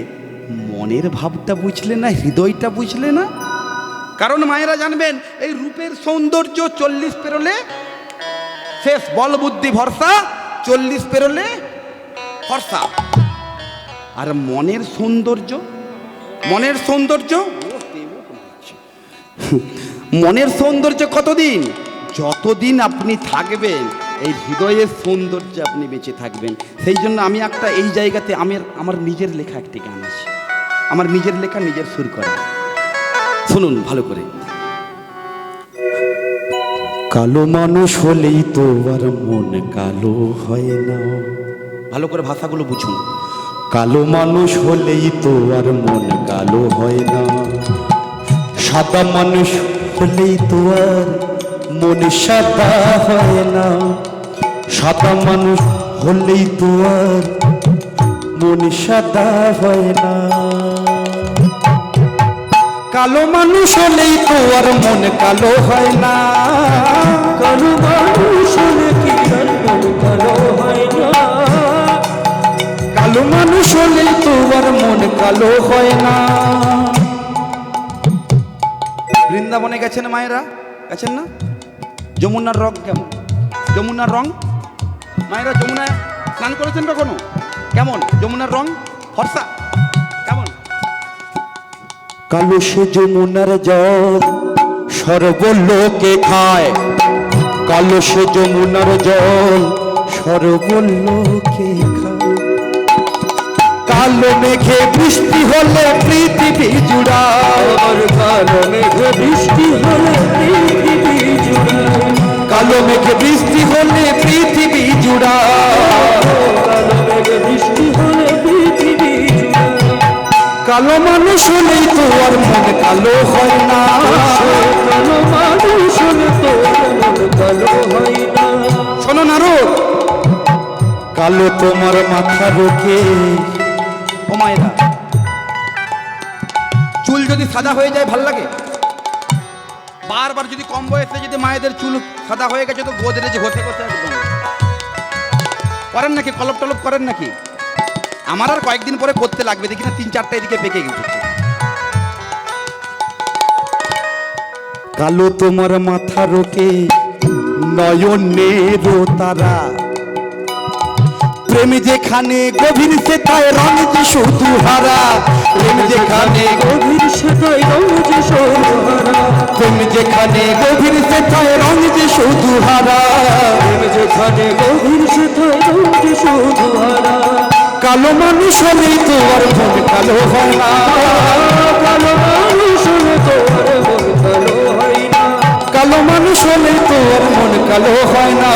মনের ভাবটা বুঝলে না, হৃদয়টা বুঝলে না। কারণ মায়েরা জানবেন, এই রূপের সৌন্দর্য 40 পেরোলে শেষ, বল বুদ্ধি ভরসা, 40 পেরোলে ফর্সা। আর মনের সৌন্দর্য, মনের সৌন্দর্য, মনের সৌন্দর্য কতদিন? যতদিন আপনি থাকবেন, এই হৃদয়ের সৌন্দর্যে আপনি বেঁচে থাকবেন। সেই জন্য আমি একটা এই জায়গাতে আমার নিজের লেখা একটি গান আছে, আমার নিজের লেখা, নিজের সুর করা। শুনুন ভালো করে। কালো মানুষ হলেই তো আর মন কালো হয় না। ভালো করে ভাষাগুলো বুঝুন। কালো মানুষ হলেই তো আর মন কালো হয় না। সাদা মানুষ হলেই তো আর মন সাদা হয় না। সাদা মানুষ হলেই তো আর মন সাদা হয় না। কালো মানুষ হলেই তো আর মন কালো হয় না। কালো মানুষ হলে কি আর মন কালো হয় না? কালো মানুষ হলেই তো আর মন কালো হয় না। বৃন্দাবনে গেছেন মায়েরা? গেছেন না? যমুনার রং কেমন? যমুনার রং, মায়েরা যমুনায় স্নান করেছেন কখনো? কেমন যমুনার রং? ফর্সা কেমন? কালো সে যমুনার জল সর্বলোকে খায়। কালো সে যমুনার জল সর্বলোকে খায়। কালো মেঘে বৃষ্টি হলে পৃথিবী জুড়ায়। কালো মেঘে বৃষ্টি হলে পৃথিবী জুড়ায়। কালো মেঘে বৃষ্টি হলে পৃথিবী জুড়ায়। কালো মেঘে বৃষ্টি হলে পৃথিবী জুড়ায়। কালো মানুষ হলেই তো আর মন কালো হয় না। কালো মানুষ হলে তো মন কালো হয় না। শোনো নারদ, কালো তোমার মাথা রোকে। ও মায়েরা, চুল যদি সাদা হয়ে যায় ভাল লাগে? বারবার যদি কম বয়সে যদি মায়েদের চুল সাদা হয়ে গেছে, তো গোদরেজ ঘষে ঘষে একদম করেন নাকি? কলপ টলপ করেন নাকি? আমার আর কয়েকদিন পরে করতে লাগবে, দেখি না 3-4টা এদিকে পেকে গেছে। কালো তোমার মাথা রোকে নয়নের তারা। প্রেম যেখানে গভীর সেটায় রং যে শুধু হারা। প্রেম যেখানে গভীর সেটাই রং যে সোহারা। প্রেম যেখানে গভীর সেটায় রং যে শুধু হারা। প্রেম যেখানে গভীর সেটাই রং যে সোহারা। কালো মানুষ হলেই তো আর মন কালো হয় না। কালো মানুষ হলে তো আর মন কালো হয় না। কালো মানুষ হলেই তো আর মন কালো হয় না।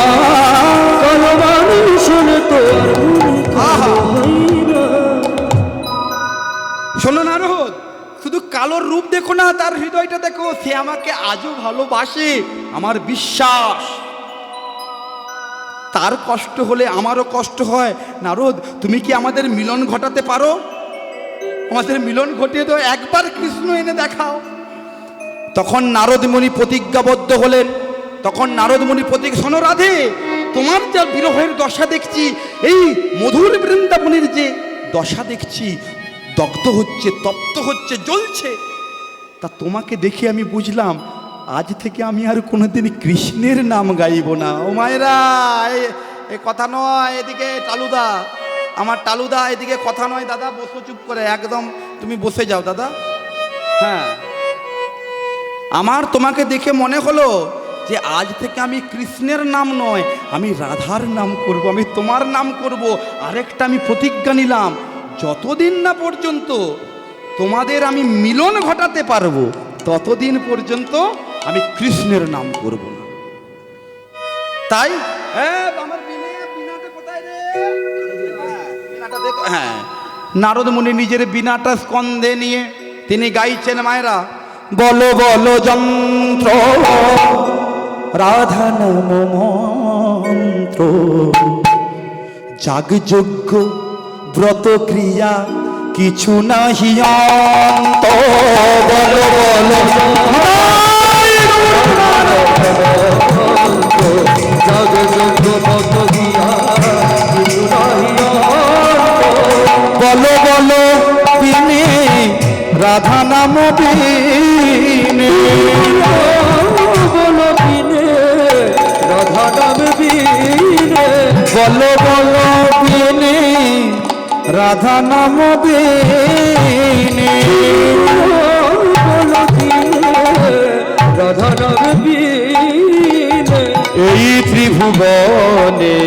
কালো মানুষ হলে তো আর মন কালো হয় না। শোনো নারদ, শুধু কালোর রূপ দেখো না, তার হৃদয়টা দেখো। সে আমাকে আজও ভালোবাসে, আমার বিশ্বাস। তার কষ্ট হলে আমারও কষ্ট হয়। নারদ, তুমি কি আমাদের মিলন ঘটাতে পারো? আমাদের মিলন ঘটিয়ে তো একবার কৃষ্ণ এনে দেখাও। তখন নারদমণি প্রতিজ্ঞাবদ্ধ হলেন। তখন নারদমণি শোনো রাধে, তোমার যা বিরহের দশা দেখছি, এই মধুর বৃন্দাবনের যে দশা দেখছি, দগ্ধ হচ্ছে, তপ্ত হচ্ছে, জ্বলছে, তা তোমাকে দেখে আমি বুঝলাম আজ থেকে আমি আর কোনোদিন কৃষ্ণের নাম গাইব না। ও মায়েরা, এ কথা নয়, এদিকে টালুদা, আমার টালুদা, এদিকে কথা নয়। দাদা বসো চুপ করে, একদম তুমি বসে যাও দাদা। হ্যাঁ, আমার তোমাকে দেখে মনে হলো যে আজ থেকে আমি কৃষ্ণের নাম নয়, আমি রাধার নাম করব, আমি তোমার নাম করব। আরেকটা আমি প্রতিজ্ঞা নিলাম, যতদিন না পর্যন্ত তোমাদের আমি মিলন ঘটাতে পারবো, ততদিন পর্যন্ত আমি কৃষ্ণের নাম করব না। তাই আমার বিনাটা কোথায় রে? বিনাটা দেখো। হ্যাঁ, নারদ মুনি নিজের বিনাটা স্কন্ধে নিয়ে তিনি গাইছেন, মায়েরা বলো বলো যন্ত্র রাধা নাম মন্ত্র, যাগযজ্ঞ ব্রত ক্রিয়া কিছু নাহি অন্ত। বলো বলো বলো বলো বিনে রাধা নাম বিনে, বলো বিনে রাধা নাম বিনে, বলো বলো বিনে রাধা নাম বিনে, বলো বিনে রাধা নাম বিনে। এই ত্রিভুবনে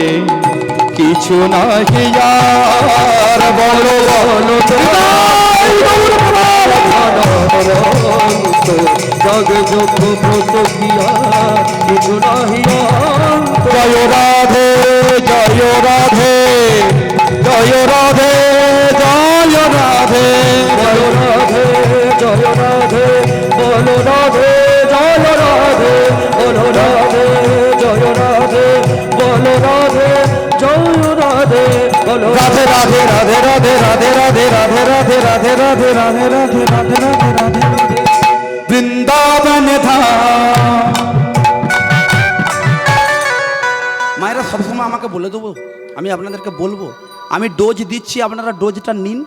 কিছু নাহি আর। বলো বলো জগযোগ ব্রত ক্রিয়া কিছু নাহি অন্ত। জয় রাধে জয় রাধে জয় রাধে জয় রাধে জয় রাধে জয় রাধে বলো রাধে জয় রাধে, বলো রাধে জয় রাধে, বলো রাধে জয় রাধে, বলো রাধে রাধে রাধে রাধে রাধে রাধে রাধে রাধে রাধে রাধে রাধে রাধে রাধে রাধে রাধে বৃন্দাবন ধাম। মায়েরা সবসময় আমাকে বলে দেবো, আমি আপনাদেরকে বলবো, আমি ডোজ দিচ্ছি, আপনারা ডোজটা নিন।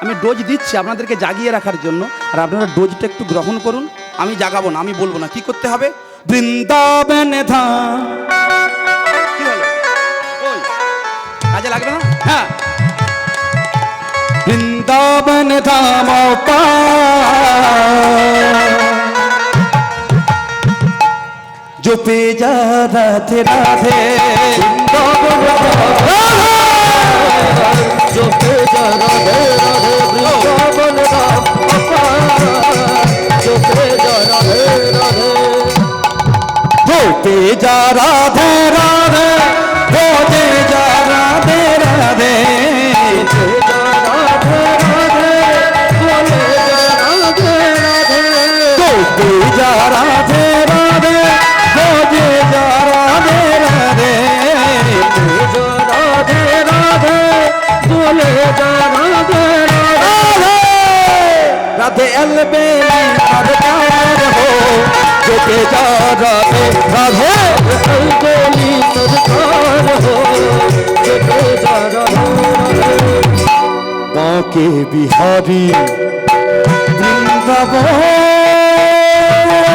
আমি ডোজ দিচ্ছি আপনাদেরকে জাগিয়ে রাখার জন্য, আর আপনারা ডোজটা একটু গ্রহণ করুন। আমি জাগাবো না, আমি বলবো না কি করতে হবে। বৃন্দাবন ধাম। কি হলো? ওই কাজে লাগবে না? হ্যাঁ, বৃন্দাবন ধাম জপে যা রাধে রাধে, জপে যা রাধে রাধে, বৃন্দাবন ধাম জপে যা রাধে রাধে, জপে যা রাধে রাধে, ভোজে যা রাধে রাধে, জপে যা রাধে রাধে, ভোজে যা রাধে রাধে, রাধে রাধে বলে যা রাধে রাধে अलबेली सरकार हो, जपे जा राधे राधे अलबेली सरकार हो, जपे जा राधे। बांके बिहारी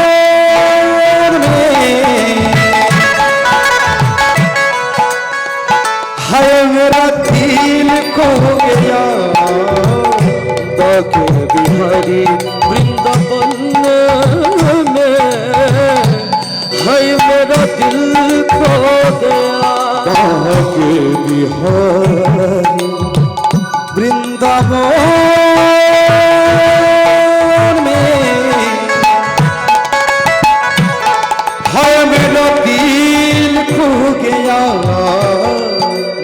वृंदावन में हाय मेरा दिल खो गया। बांके बिहारी वृंदावन में हाय मेरा दिल खो गया। बांके बिहारी वृंदावन में हाय मेरा दिल खो गया।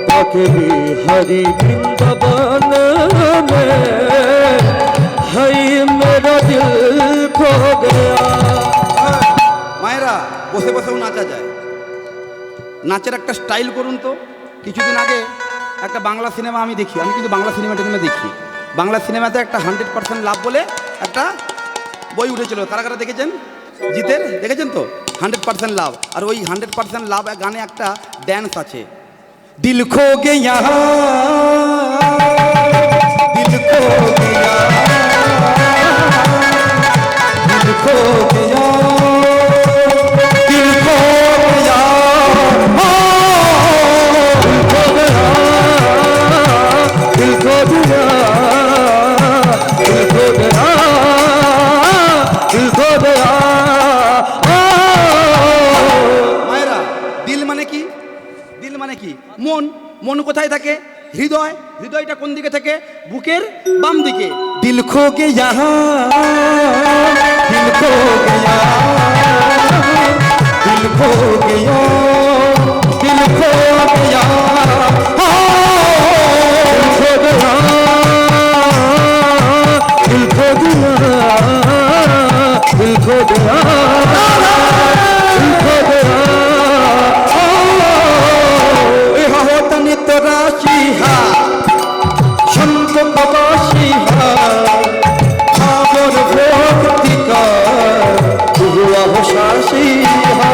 बांके बिहारी वृंदावन में हाय मेरा दिल खो गया। মায়েরা বসে বসেও নাচা যায়। নাচের একটা স্টাইল করুন তো। কিছুদিন আগে একটা বাংলা সিনেমা আমি দেখি, আমি কিন্তু বাংলা সিনেমা টিনেমা দেখি। বাংলা সিনেমাতে একটা 100% লাভ বলে একটা বই উঠেছিল, কারা কারা দেখেছেন? জিতের দেখেছেন তো? 100% লাভ। আর ওই 100% লাভ গানে একটা ড্যান্স আছে, दिल खो गया, दिल खो गया, दिल खो गया, दिल खो गया, दिल खो गया, दिल खो गया, दिल खो गया। মায়েরা দিল মানে কি? দিল মানে কি? মন। মন কোথায় থাকে? হৃদয়। হৃদয়টা কোন দিকে থাকে? বুকের বাম দিকে। दिल खो गया, दिल खो गया, दिल खो गया, दिल खो गया, दिल खो गया, दिल खो गया, दिल खो गया। इहा होता नित राशि हा, संत प्रवासी हा, भावर भक्ति का हुआ हो शासी हा।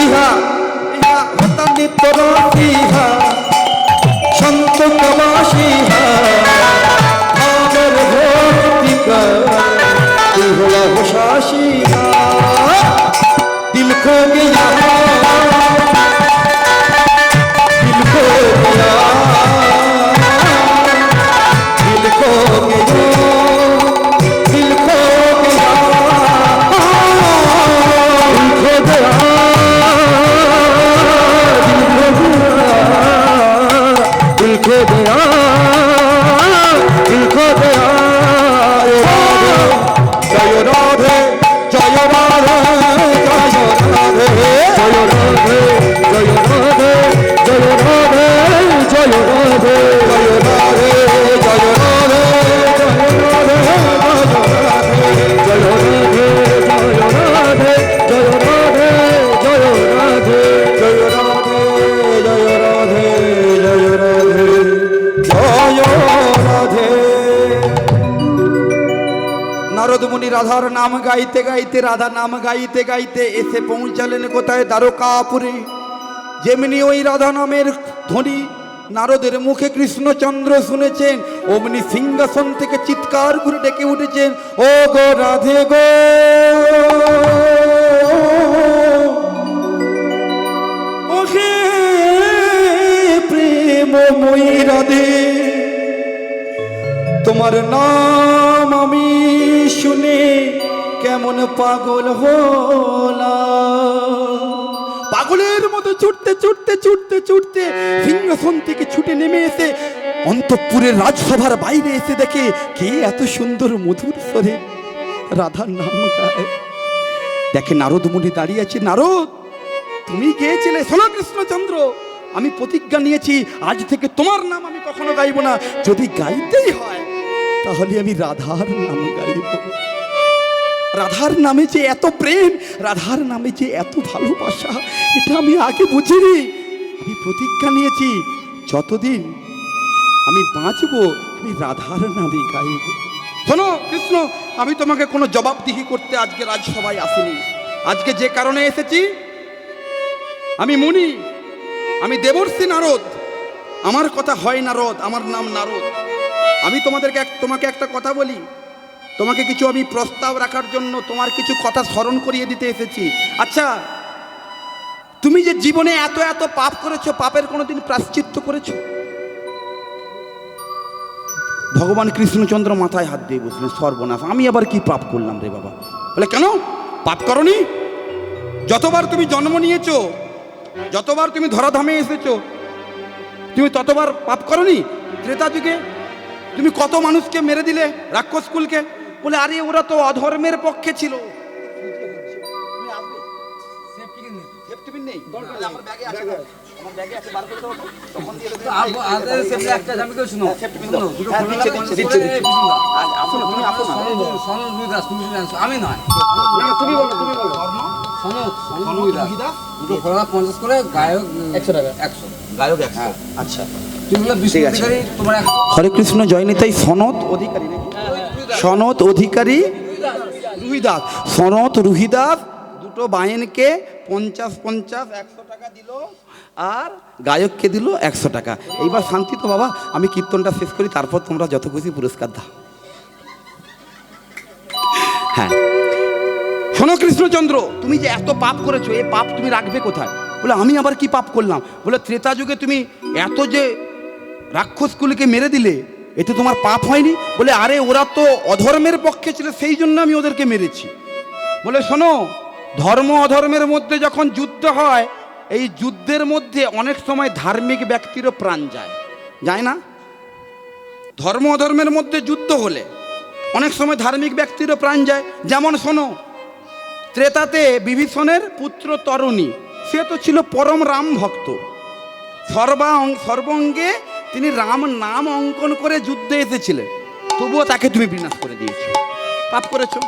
इहा इहा होता नित राशि हा, संत प्रवासी हा, भावर भक्ति का हुआ हो शासी हा। दिल खो गया, दिल खो गया, दिल खो गया, दिल खो गया, दिल खो गया, दिल खो गया, दिल खो गया। जय राधे, जय राधे, जय राधे, जय राधे, जय राधे, जय राधे, जय राधे, जय राधे, जय राधे, जय राधे, जय राधे, जय राधे, जय राधे। जय राधे, जय राधे, जय राधे, जय राधे। নারদ মুনি রাধার নাম গাইতে গাইতে, রাধা নাম গাইতে গাইতে এসে পৌঁছালেন কোথায়? দ্বারকাপুরে। যেমনি ওই রাধা নামের ধ্বনি নারদের মুখে কৃষ্ণচন্দ্র শুনেছেন, অমনি সিংহাসন থেকে চিৎকার করে ডেকে উঠেছেন, ও গো রাধে গো, ওহে প্রেমময়ী রাধে, তোমার নাম আমি শুনে কেমন পাগল হলাম। পাগলের মতো ছুটতে ছুটতে ছুটতে ছুটতে সিংহাসন থেকে ছুটে নেমে এসে অন্তঃপুরের রাজসভার বাইরে এসে দেখে কে এত সুন্দর মধুর স্বরে রাধার নাম গায়। দেখে নারদ মুনি দাঁড়িয়ে আছে। নারদ, তুমি গেয়েছিলে? শোনো কৃষ্ণচন্দ্র, আমি প্রতিজ্ঞা নিয়েছি আজ থেকে তোমার নাম আমি কখনো গাইব না। যদি গাইতেই হয় তাহলে আমি রাধার নাম গাইব। রাধার নামে যে এত প্রেম, রাধার নামে যে এত ভালোবাসা, এটা আমি আগে বুঝিনি। আমি প্রতিজ্ঞা নিয়েছি যতদিন আমি বাঁচবো আমি রাধার নামে গাইব। শোনো কৃষ্ণ, আমি তোমাকে কোনো জবাবদিহি করতে আজকে রাজসভায় আসিনি। আজকে যে কারণে এসেছি, আমি মুনি, আমি দেবর্ষি নারদ। আমার কথা হয় নারদ, আমার নাম নারদ। আমি তোমাকে একটা কথা বলি, তোমাকে কিছু আমি প্রস্তাব রাখার জন্য তোমার কিছু কথা স্মরণ করিয়ে দিতে এসেছি। আচ্ছা, তুমি যে জীবনে এত এত পাপ করেছো, পাপের কোনোদিন প্রায়শ্চিত্ত করেছো? ভগবান কৃষ্ণচন্দ্র মাথায় হাত দিয়ে বসলেন, সর্বনাশ, আমি আবার কি পাপ করলাম রে বাবা? বলে কেন পাপ করনি? যতবার তুমি জন্ম নিয়েছো, যতবার তুমি ধরাধামে এসেছো, তুমি ততবার পাপ করনি? ত্রেতা যুগে তুমি কত মানুষকে মেরে দিলে, রাক্ষস কুলকে। বলে আরে ওরা তো অধর্মের পক্ষে ছিল। আমি নয়, তুমি বলো, তুমি বলো। দুটো খোলা 50 করে, গায়ক 100 টাকা, 100 গায়ক 100। আচ্ছা, তুমি বলো ঠিক আছে। তোমার হরে কৃষ্ণ জয় নিতাই। সনত অধিকারী নাকি? সনত অধিকারী রুহিদাস, সনত রুহিদাস দুটো দুটো বায়েনকে 50-50 100 টাকা দিল, আর গায়ককে দিল 100 টাকা। এইবার শান্তি তো বাবা, আমি কীর্তনটা শেষ করি, তারপর তোমরা যত খুশি পুরস্কার দাও। হ্যাঁ, শোনো কৃষ্ণচন্দ্র, তুমি যে এত পাপ করেছো, এই পাপ তুমি রাখবে কোথায়? বলে আমি আবার কি পাপ করলাম? বলে ত্রেতা যুগে তুমি এত যে রাক্ষসগুলিকে মেরে দিলে, এতে তোমার পাপ হয়নি? বলে আরে ওরা তো অধর্মের পক্ষে ছিল, সেই জন্য আমি ওদেরকে মেরেছি। বলে শোনো, ধর্ম অধর্মের মধ্যে যখন যুদ্ধ হয়, এই যুদ্ধের মধ্যে অনেক সময় ধার্মিক ব্যক্তিরও প্রাণ যায়, যায় না? ধর্ম অধর্মের মধ্যে যুদ্ধ হলে অনেক সময় ধার্মিক ব্যক্তিরও প্রাণ যায়। যেমন শোনো, ত্রেতাতে বিভীষণের পুত্র তরুণী, সে তো ছিল পরম রাম ভক্ত, সর্বাঙ্গে তিনি রাম নাম অঙ্কন করে যুদ্ধে এসেছিলেন, তবুও তাকে তুমি বিনাশ করে দিয়েছো, পাপ করেছো।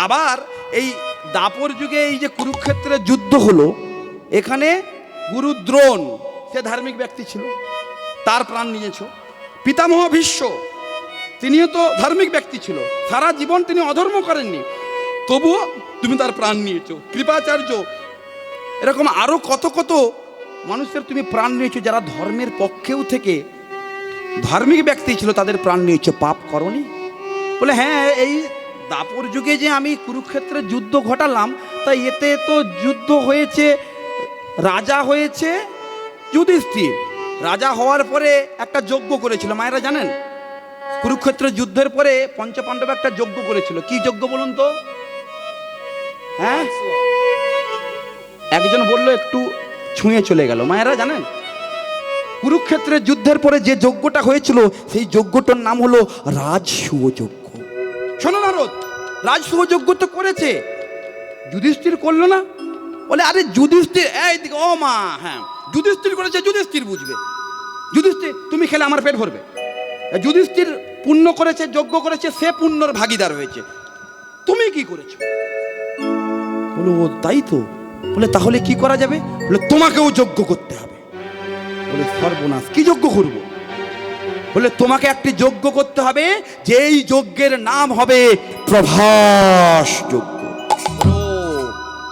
আবার এই দাপর যুগে এই যে কুরুক্ষেত্রের যুদ্ধ হলো, এখানে গুরু দ্রোণ, সে ধার্মিক ব্যক্তি ছিল, তার প্রাণ নিয়েছো। পিতামহ ভীষ্ম, তিনিও তো ধার্মিক ব্যক্তি ছিল, সারা জীবন তিনি অধর্ম করেননি, তবুও তুমি তার প্রাণ নিয়েছো। কৃপাচার্য, এরকম আরো কত কত মানুষের তুমি প্রাণ নিয়েছো, যারা ধর্মের পক্ষেও থেকে ধার্মিক ব্যক্তি ছিল, তাদের প্রাণ নিয়েছো, পাপ করনি? বলে হ্যাঁ, এই দাপর যুগে যে আমি কুরুক্ষেত্রে যুদ্ধ ঘটালাম, তাই এতে তো যুদ্ধ হয়েছে, রাজা হয়েছে যুধিষ্ঠির। রাজা হওয়ার পরে একটা যজ্ঞ করেছিল, মায়েরা জানেন? কুরুক্ষেত্রের যুদ্ধের পরে পঞ্চপাণ্ডব একটা যজ্ঞ করেছিল। কি যজ্ঞ বলুন তো? হ্যাঁ, একজন বললো, একটু ছুঁয়ে চলে গেল। মায়েরা জানেন, কুরুক্ষেত্রের যুদ্ধের পরে যে যজ্ঞটা হয়েছিল, সেই যজ্ঞটার নাম হলো রাজসূয় যজ্ঞ। শোনো নারদ, রাজসূয় যজ্ঞ তো করেছে, যুধিষ্ঠির করলো না? বলে আরে যুধিষ্ঠির, এই দিকে ও মা, হ্যাঁ যুধিষ্ঠির করেছে, যুধিষ্ঠির বুঝবে। যুধিষ্ঠির, তুমি খেলে আমার পেট ভরবে। যুধিষ্ঠির পুণ্য করেছে, যজ্ঞ করেছে, সে পুণ্যর ভাগিদার হয়েছে, তুমি কি করেছো? বলো তাই তো। বলে তাহলে কি করা যাবে? বলে তোমাকেও যজ্ঞ করতে হবে। বলে সর্বনাশ, কি যজ্ঞ করবো? বলে তোমাকে একটি যজ্ঞ করতে হবে, যেই যজ্ঞের নাম হবে প্রভাস যজ্ঞ।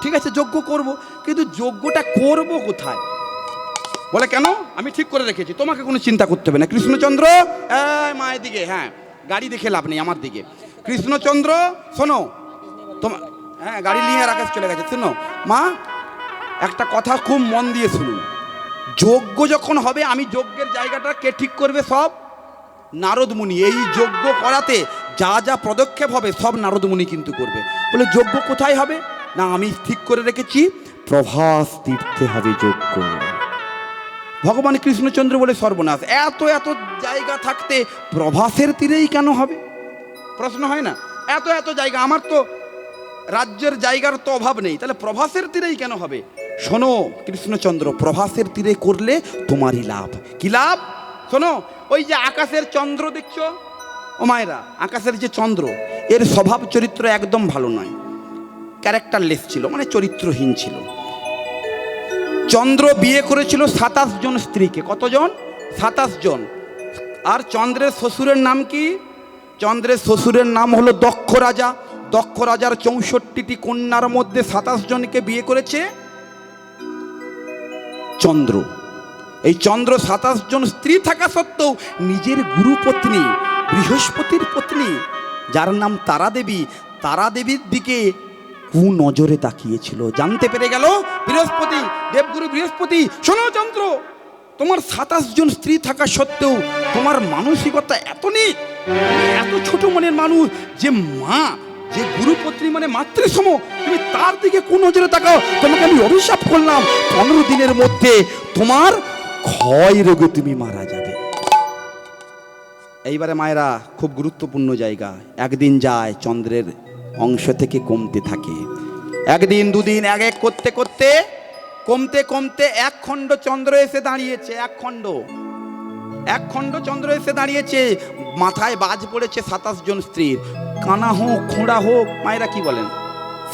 ঠিক আছে, যজ্ঞ করব, কিন্তু যজ্ঞটা করব কোথায়? বলে কেন? আমি ঠিক করে রেখেছি, তোমাকে কোনো চিন্তা করতে হবে না। কৃষ্ণচন্দ্র, মায়ের দিকে, হ্যাঁ গাড়ি দেখে লাভ নেই, আমার দিকে। কৃষ্ণচন্দ্র শোনো, তোমার, হ্যাঁ গাড়ি নিয়ে রাকেশ চলে গেছে। শোনো মা, একটা কথা খুব মন দিয়ে শুনুন। যজ্ঞ যখন হবে, আমি যজ্ঞের জায়গাটা কে ঠিক করবে? সব নারদ মুনি। এই যজ্ঞ করাতে যা যা পদক্ষেপ হবে, সব নারদ মুনি কিন্তু করবে। বলে যজ্ঞ কোথায় হবে? না, আমি ঠিক করে রেখেছি, প্রভাস তীর্থে হবে যজ্ঞ। ভগবান কৃষ্ণচন্দ্র বলে সর্বনাশ, এত এত জায়গা থাকতে প্রভাসের তীরেই কেন হবে? প্রশ্ন হয় না? এত এত জায়গা, আমার তো রাজ্যের জায়গার তো অভাব নেই, তাহলে প্রভাসের তীরেই কেন হবে? শোনো কৃষ্ণচন্দ্র, প্রভাসের তীরে করলে তোমারই লাভ। কি লাভ? শোনো, ওই যে আকাশের চন্দ্র দেখছো ও মায়েরা, আকাশের যে চন্দ্র, এর স্বভাব চরিত্র একদম ভালো নয়, ক্যারেক্টারলেস ছিল, মানে চরিত্রহীন ছিল। চন্দ্র বিয়ে করেছিল 27 জন স্ত্রীকে। কতজন? 27 জন। আর চন্দ্রের শ্বশুরের নাম কি? চন্দ্রের শ্বশুরের নাম হলো দক্ষ রাজা। দক্ষ রাজার 64টি কন্যার মধ্যে 27 জনকে বিয়ে করেছে চন্দ্র। এই চন্দ্র 27 জন স্ত্রী থাকা সত্ত্বেও নিজের গুরুপত্নী বৃহস্পতির পত্নী, যার নাম তারা দেবী, তারা দেবীর দিকে কুনজরে তাকিয়েছিল। জানতে পেরে গেল বৃহস্পতি, দেবগুরু বৃহস্পতি, শোনো চন্দ্র, তোমার 27 জন স্ত্রী থাকা সত্ত্বেও তোমার মানসিকতা এত নীচ, এত ছোট মনের মানুষ, যে মা, যে গুরুপত্নী মানে মাতৃসম, তুমি তার দিকে কুনজরে তাকাও। তোমাকে আমি অভিশাপ করলাম, 15 দিনের মধ্যে তোমার ক্ষয় রোগে তুমি মারা যাবে। এইবারে মায়েরা, খুব গুরুত্বপূর্ণ জায়গা। একদিন যায়, চন্দ্রের অংশ থেকে কমতে থাকে, একদিন দুদিন, এক এক করতে করতে কমতে কমতে এক খণ্ড চন্দ্র এসে দাঁড়িয়েছে। এক খণ্ড চন্দ্র এসে দাঁড়িয়েছে, মাথায় বাজ পড়েছে 27 জন স্ত্রীর। কানা হোক, খোঁড়া হোক, মায়েরা কি বলেন?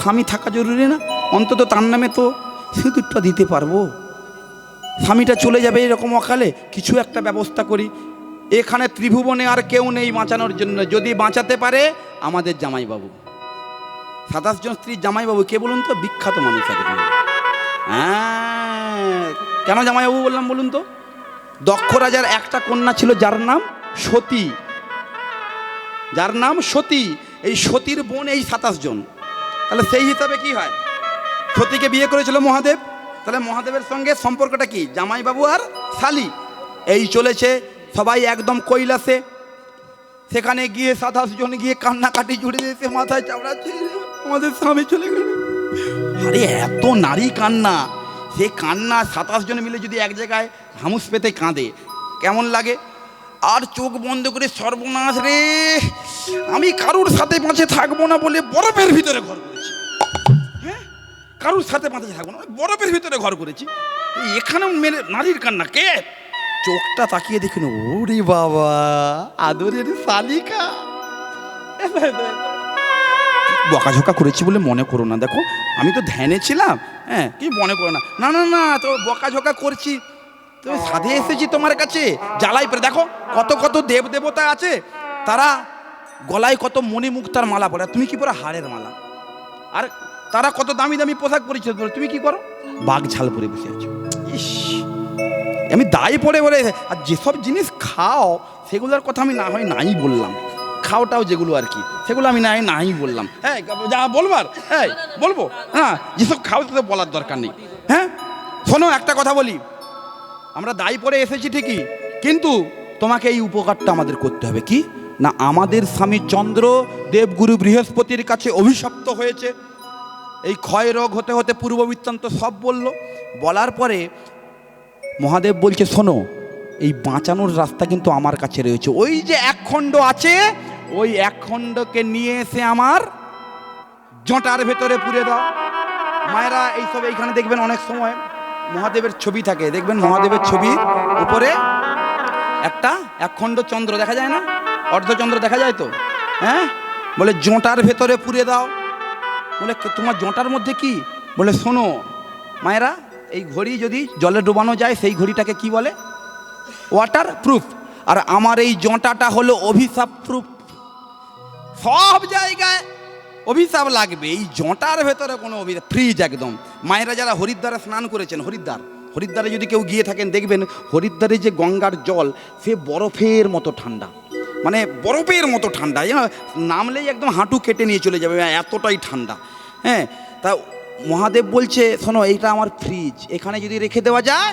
স্বামী থাকা জরুরি না? অন্তত তার নামে তো সিঁদুরটা দিতে পারবো। স্বামীটা চলে যাবে এরকম অকালে, কিছু একটা ব্যবস্থা করি। এখানে ত্রিভুবনে আর কেউ নেই বাঁচানোর জন্য, যদি বাঁচাতে পারে আমাদের জামাইবাবু। 27 জন স্ত্রী জামাইবাবু কে বলুন তো? বিখ্যাত মানুষ একজন। হ্যাঁ, কেন জামাইবাবু বললাম বলুন তো? দক্ষ রাজার একটা কন্যা ছিল যার নাম সতী, যার নাম সতী। এই সতীর বোন এই 27 জন। তাহলে সেই হিসাবে কি হয়, সতীকে বিয়ে করেছিল মহাদেব, তাহলে মহাদেবের সঙ্গে সম্পর্কটা কি? জামাইবাবু আর শালি। এই চলেছে সবাই একদম কৈলাসে, সেখানে গিয়ে 27 জন গিয়ে কান্নাকাটি জুড়ে দিয়েছে, মাথায় চাপড়াচ্ছে, আমাদের স্বামী চলে গেল। আরে এত নারী কান্না, সে কান্না 27 জন মিলে যদি এক জায়গায় হামুস পেতে কাঁদে কেমন লাগে? আর চোখ বন্ধ করে সর্বনাশ রে, আমি কারুর সাথে পাঁচে থাকবো না বলে বরফের ভিতরে ঘর করেছি। হ্যাঁ, কারুর সাথে পাঁচে থাকবো না, বরফের ভিতরে ঘর করেছি। এখানেও মেরে নারীর কান্না, কে? চোখটা তাকিয়ে দেখুন, ওরে বাবা, আদরের শালিকা। বকাঝোকা করেছি বলে মনে করো না, দেখো আমি তো ধ্যানে ছিলাম। হ্যাঁ, কি মনে করো না। না না না, তো বকাঝোকা করছি, তো সাধে এসেছি তোমার কাছে জ্বালাই পরে। দেখো কত কত দেব দেবতা আছে, তারা গলায় কত মণিমুক্তার মালা পরে, তুমি কি পরে হাড়ের মালা। আর তারা কত দামি দামি পোশাক পরিচ্ছদ পরে, তুমি কি করো? বাঘ ঝাল পরে বসে আছো। ইস, আমি দায় পড়ে বলে। আর যেসব জিনিস খাও সেগুলোর কথা আমি না হয় নাই বললাম, খাওটাও যেগুলো আর কি সেগুলো আমি নাই বললাম। হ্যাঁ, যা বলবার হ্যাঁ বলবো, হ্যাঁ যেসব খাও সেসব বলার দরকার নেই। হ্যাঁ শোনো, একটা কথা বলি, আমরা দায় পড়ে এসেছি ঠিকই, কিন্তু তোমাকে এই উপকারটা আমাদের করতে হবে। কি না, আমাদের স্বামী চন্দ্র দেবগুরু বৃহস্পতির কাছে অভিশপ্ত হয়েছে, এই ক্ষয় রোগ হতে হতে পূর্ব বৃত্তান্ত সব বলল। বলার পরে মহাদেব বলছে, শোনো, এই বাঁচানোর রাস্তা কিন্তু আমার কাছে রয়েছে। ওই যে এক খণ্ড আছে, ওই এক খণ্ডকে নিয়ে এসে আমার জটার ভেতরে পুরে দাও। মায়েরা এইসব এইখানে দেখবেন অনেক সময় মহাদেবের ছবি থাকে, দেখবেন মহাদেবের ছবির উপরে একটা এক খণ্ড চন্দ্র দেখা যায় না, অর্ধচন্দ্র দেখা যায় তো। হ্যাঁ, বলে জটার ভেতরে পুরে দাও। বলে তোমার জটার মধ্যে কি? বলে শোনো মায়েরা, এই ঘড়ি যদি জলে ডোবানো যায় সেই ঘড়িটাকে কি বলে? Water proof. আর আমার এই জটাটা হলো অভিশাপ প্রুফ। সব জায়গায় অভিশাপ লাগবে, এই জটার ভেতরে কোনো অভিশাপ ফ্রিজ একদম। মায়েরা যারা হরিদ্বারে স্নান করেছেন, হরিদ্বারে যদি কেউ গিয়ে থাকেন দেখবেন হরিদ্বারে যে গঙ্গার জল সে বরফের মতো ঠান্ডা, মানে বরফের মতো ঠান্ডা, নামলেই একদম হাঁটু কেটে নিয়ে চলে যাবে, এতটাই ঠান্ডা। হ্যাঁ, তা মহাদেব বলছে, শোনো, এইটা আমার ফ্রিজ, এখানে যদি রেখে দেওয়া যায়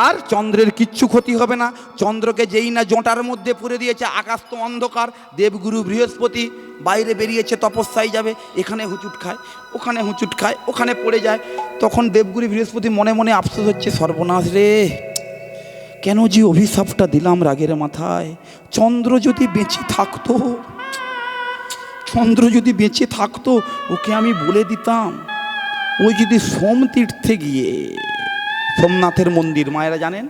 আর চন্দ্রের কিচ্ছু ক্ষতি হবে না। চন্দ্রকে যেই না জটার মধ্যে পুরে দিয়েছে, আকাশ তো অন্ধকার, দেবগুরু বৃহস্পতি বাইরে বেরিয়েছে, তপস্যায় যাবে, এখানে হুচুট খায়, ওখানে হুচুট খায়, ওখানে পড়ে যায়। তখন দেবগুরু বৃহস্পতি মনে মনে আফসোস হচ্ছে, সর্বনাশ রে, কেন যে অভিশাপটা দিলাম রাগের মাথায়। চন্দ্র যদি বেঁচে থাকতো, চন্দ্র যদি বেঁচে থাকতো, ওকে আমি বলে দিতাম, ওই যদি সোমতীর্থে গিয়ে, সোমনাথের মন্দির মায়েরা জানেন,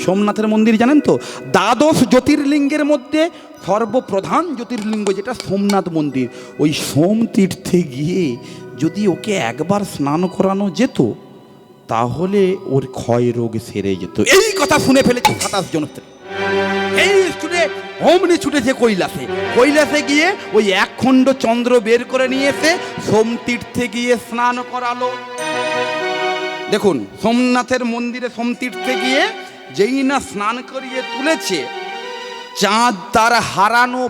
সোমনাথের মন্দির জানেন তো, দ্বাদশ জ্যোতির্লিঙ্গের মধ্যে সর্বপ্রধান জ্যোতির্লিঙ্গ যেটা সোমনাথ মন্দির, ওই সোমতীর্থে গিয়ে যদি ওকে একবার স্নান করানো যেত, তাহলে ওর ক্ষয় রোগ সেরে যেত। এই কথা শুনে ফেলেছে 27 জন। এই ছুটে অমনি ছুটেছে কৈলাসে গিয়ে ওই এক খণ্ড চন্দ্র বের করে নিয়ে এসে সোমতীর্থে গিয়ে স্নান করালো। দেখুন, সোমনাথের মন্দিরে সোমতীর্থে গিয়ে যেই না স্নান করিয়ে তুলেছে, চাঁদ তার হারানো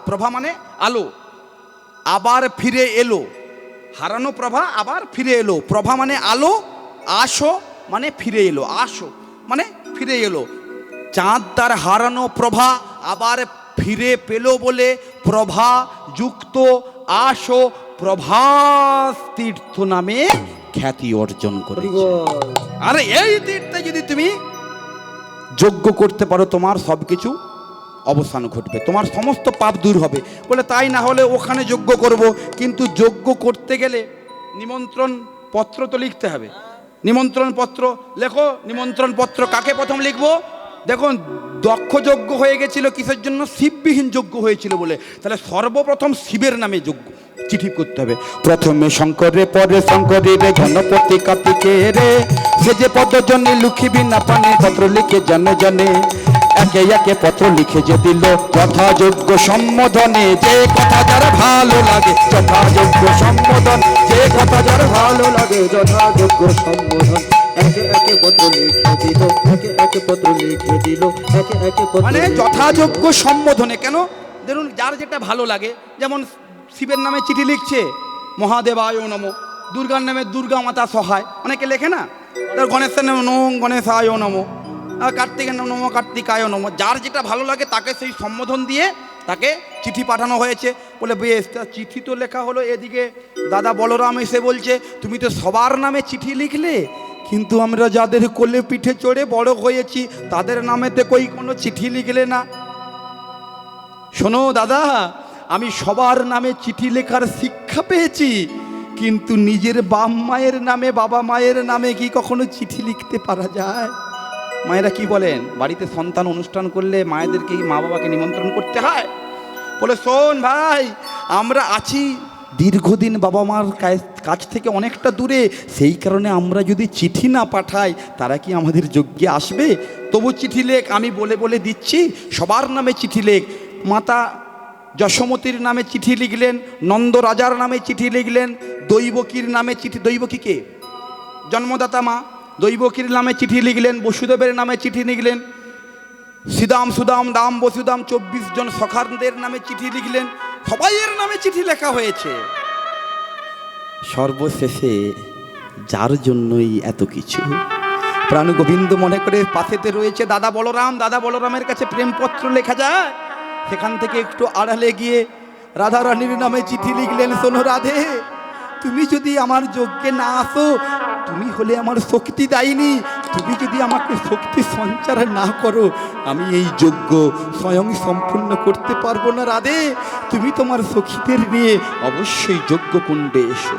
প্রভা মানে আলো আবার ফিরে এলো। হারানো প্রভা আবার ফিরে এলো, প্রভা মানে আলো, আসো মানে ফিরে এলো, আসো মানে ফিরে এলো। চাঁদ তার হারানো প্রভা আবার ফিরে পেল বলে প্রভা যুক্ত আসো প্রভাস তীর্থ নামে খ্যাতি অর্জন করেছে। আরে এই তীর্থে যদি তুমি যজ্ঞ করতে পারো, তোমার সব কিছু অবসান ঘটবে, তোমার সমস্ত পাপ দূর হবে। বলে তাই না হলে ওখানে যজ্ঞ করব, কিন্তু যজ্ঞ করতে গেলে নিমন্ত্রণ পত্র তো লিখতে হবে। নিমন্ত্রণ পত্র লেখো। নিমন্ত্রণ পত্র কাকে প্রথম লিখবো? দেখুন, দক্ষ যজ্ঞ হয়ে গেছিল কিসের জন্য? শিববিহীন যজ্ঞ হয়েছিল বলে। তাহলে সর্বপ্রথম শিবের নামে যজ্ঞ চিঠি করতে হবে। প্রথমে শঙ্করে, পরে শঙ্করী রে, গণপতি কার্তিকে রে, সে যে পদ্মজনী লুকিবি না পানে পত্র লিখে জানে জানে একে একে পত্র লিখে যে দিল যথাযোগ্য সম্বোধনে যে কথা যার ভালো লাগে যথাযোগ্য সম্বোধন যে কথা যার ভালো লাগে যথাযোগ্য সম্বোধন একে একে পত্র লিখে দিল একে একে পত্র লিখে দিল একে একে পত্র মানে লিখে দিল। যথাযোগ্য সম্বোধনে কেন ধরুন যার যেটা ভালো লাগে, যেমন শিবের নামে চিঠি লিখছে মহাদেবায় নম, দুর্গার নামে দুর্গা মাতা সহায়, অনেকে লেখে না, তার গণেশের নামে নম গণেশায় নম, আর কার্তিকের নাম নম কার্তিকায় নম। যার যেটা ভালো লাগে তাকে সেই সম্বোধন দিয়ে তাকে চিঠি পাঠানো হয়েছে। বলে বেশ, তা চিঠি তো লেখা হলো, এদিকে দাদা বলরাম এসে বলছে তুমি তো সবার নামে চিঠি লিখলে, কিন্তু আমরা যাদের কোলে পিঠে চড়ে বড় হয়েছি তাদের নামেতে কই কোনো চিঠি লিখলে না। শোনো দাদা, আমি সবার নামে চিঠি লেখার শিক্ষা পেয়েছি, কিন্তু নিজের বাপ মায়ের নামে বাবা মায়ের নামে কি কখনো চিঠি লিখতে পারা যায়? মায়েরা কি বলেন, বাড়িতে সন্তান অনুষ্ঠান করলে মায়েদেরকে মা বাবাকে নিমন্ত্রণ করতে হয়? বলে শোন ভাই, আমরা আছি দীর্ঘদিন বাবা মার কাছ থেকে অনেকটা দূরে, সেই কারণে আমরা যদি চিঠি না পাঠাই তারা কি আমাদের যজ্ঞে আসবে? তবু চিঠি লেখ, আমি বলে বলে দিচ্ছি, সবার নামে চিঠি লেখ। মাতা যশোমতীর নামে চিঠি লিখলেন, নন্দ রাজার নামে চিঠি লিখলেন, দৈবকীর নামে চিঠি, দৈবকীকে জন্মদাতা মা, দৈবকীর নামে চিঠি লিখলেন, বসুদেবের নামে চিঠি লিখলেন, শ্রীদাম সুদাম দাম বসুদাম 24 জন সখারদের নামে চিঠি লিখলেন, সবাইয়ের নামে চিঠি লেখা হয়েছে। সর্বশেষে যার জন্যই এত কিছু, প্রাণ গোবিন্দ মনে করে পাশেতে রয়েছে দাদা বলরাম, দাদা বলরামের কাছে প্রেমপত্র লেখা যায়, সেখান থেকে একটু আড়ালে গিয়ে রাধা রানীর নামে চিঠি লিখলেন, শোনো রাধে, তুমি যদি আমার যজ্ঞে না আসো, তুমি হলে আমার শক্তি দায়িনী, তুমি যদি আমাকে শক্তি সঞ্চার না করো, আমি এই যজ্ঞ স্বয়ং সম্পূর্ণ করতে পারবো না। রাধে, তুমি তোমার সখীদের নিয়ে অবশ্যই যজ্ঞ কুণ্ডে এসো।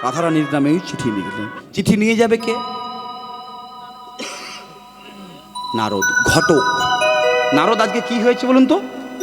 রাধারানীর নামেই চিঠি লিখলেন। চিঠি নিয়ে যাবে কে? নারদ, ঘটক। নারদ আজকে কি হয়েছে বলুন তো?